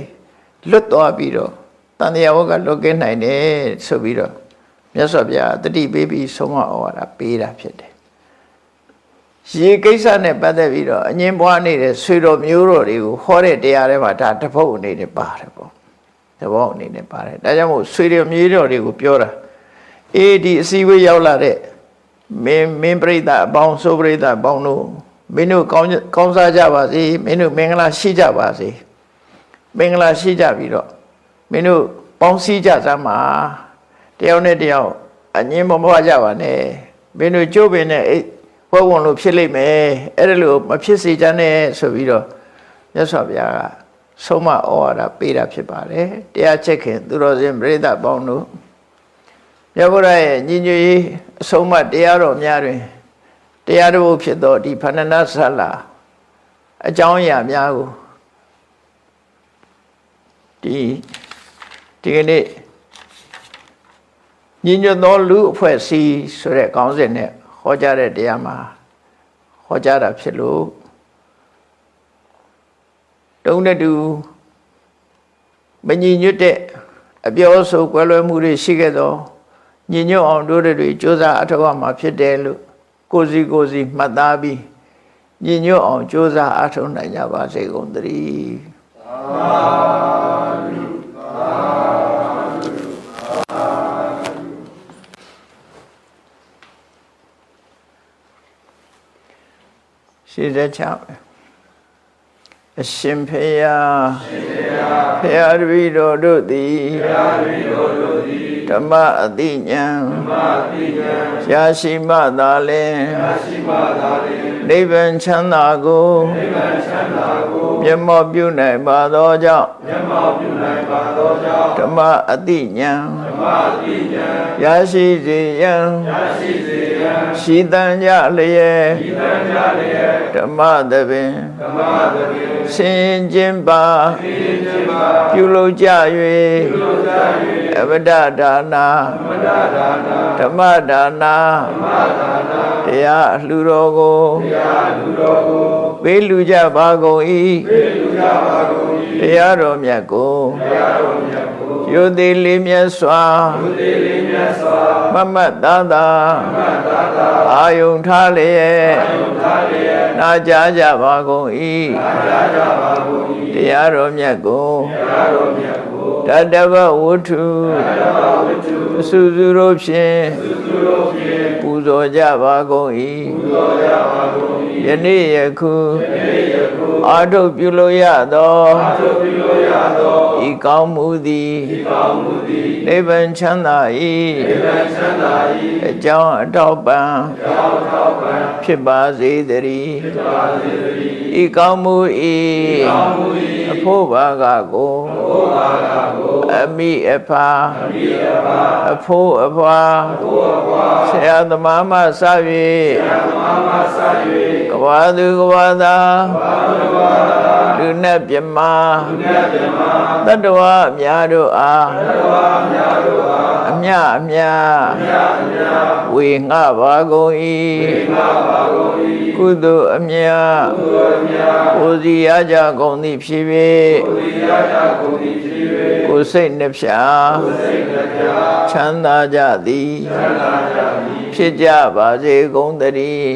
လွတ်သွားပြီးတော့တန်တရားဝကလွတ်ကင်းနိုင်တယ်ဆိုပြီးတော့မြတ်စွာဘုရားတတိပေးပြီးဆုံးမဩဝါဒပေးတာဖြစ်တယ်ရေကိစ္စနဲ့ပတ်သက်ပြီးတော့အငင်းပွားနေတဲ့ဆွေတော်မျိုးတော်တွေကိုဟောတဲ့တရားတွေမှာဒါတပုတ်အနေနဲ့ပါတယ်ပေါ့တပုတ်အနေနဲ့ပါတယ်ဒါကြောင့်မို့ဆွေတော်မျိုးတော်တွေကိုပြောတာအေးဒီအစည်းအဝေးရောက်လာတဲ့မင်းပရိသတ်အပေါင်းဆိုပရိသတ်အပေါင်းတို့မင်းတို့ကောင်းစားကြပါစေမင်းတို့မင်္ဂလာရှိကြပါစေမင်္ဂလာရှိကြပြီးတော့မင်းတို့ပေါင်းစည်းကြစမ်းပါတယောက်နဲ့တယောက်အငင်းမပွားကြပါနဲ့မင်းတို့ကြိုးပင်နဲ့ဘဝဝင်လို့ဖြစ်လိမ့်မယ်အဲ့ဒါလို့မဖြစ်စေချင်နဲ့ဆိုပြီးတော့မြတ်စွာဘုရားကဆုံးမဩဝါဒပေးတာဖြစ်ပါတယ်တရားချက်ခင်သူတော်စင်ပရိသတ်ပေါင်းတို့မြတ်ဗုဒ္ဓရဲ့ညီညွတ်ရေးအဆုံးအမတရားတော်များတွင်တရားတော်ဖြစ်သောဒီဖဏ္ဏဆလာအကြောင်းအရာများကိုဒီကနေ့ညီညွတ်သောလူအဖွဲ့အစည်းဆိုတဲ့ခေါင်းစဉ်နဲ့ဟောကြားတဲ့တရားမှာဟောကြားတာဖြစ်လို့တုံးတဲ့သူမညီညွတ်တဲ့အပြောဆိုကွဲလွဲမှုတွေရှိခဲ့သောညီညွတ်အောင်တို့တွေကြိုးစားအထောက်အမှာဖြစ်တယ်လို့ကိုယ်စီမှတ်သားပြီးညီညွတ်အောင်ကြိုးစားအထောက်နိုင်ကြပါစေကုန်သတည်းရှိတဲ့ချမ်းအရှင်ဖေယဖေယတပည့်တော်တို့သည်ဓမ္မအတိညာရရှိမှသာလင်နိဗ္ဗာန်ချမ်းသာကိုမျက်မှောက်ပြုနိုင်ပါသောကြောင့်ဓမ္မအတိညာရရှိစေရန်ရှိတန်ကြလျက်ဓမ္မသဘင်ဆင်ကျင်ပါပြုလုပ်ကြ၍အဗဒဒါနာဓမ္မဒါနာတရားအလှူတော်ကိုပေးလူကြပါကုန်၏တရားတော်မြတ်ကိုယုတိလေးမြတ်စွာမမတ်သားသာအာယုန်ထားလျက်နာကြားကြပါကုန်၏တရားတော်မြတ်ကိုတတဗဝတ္ထုအစုစုတို့ဖြင့်ပူဇော်ကြပါကုန်၏ယနေ့ယခုအာထုပ်ပြုလို့ရသောဤကောင်းမှုသည်နိဗ္ဗာန်ချမ်းသာ၏အကြောင်းအထောက်ပံ့ဖြစ်ပါစေတည်းဤကောင်းမှု၏အဖို့ဘာကကိုအမိအဖာအဖို့အဖွာဆရာသမားမှစ၍ကဘာသူကဘာသာလူနဲ့ပြမတတ္တဝအများတို့အားအမြဝေငှပါကုန်၏ကုသိုလ်အမြကိုယ်စီရကြကုန်သည်ဖြစ်၍ကိုယ်စိတ်နှဖျားချမ်းသာကြသည်ဖြစ်ကြပါစေကုန်သတည်း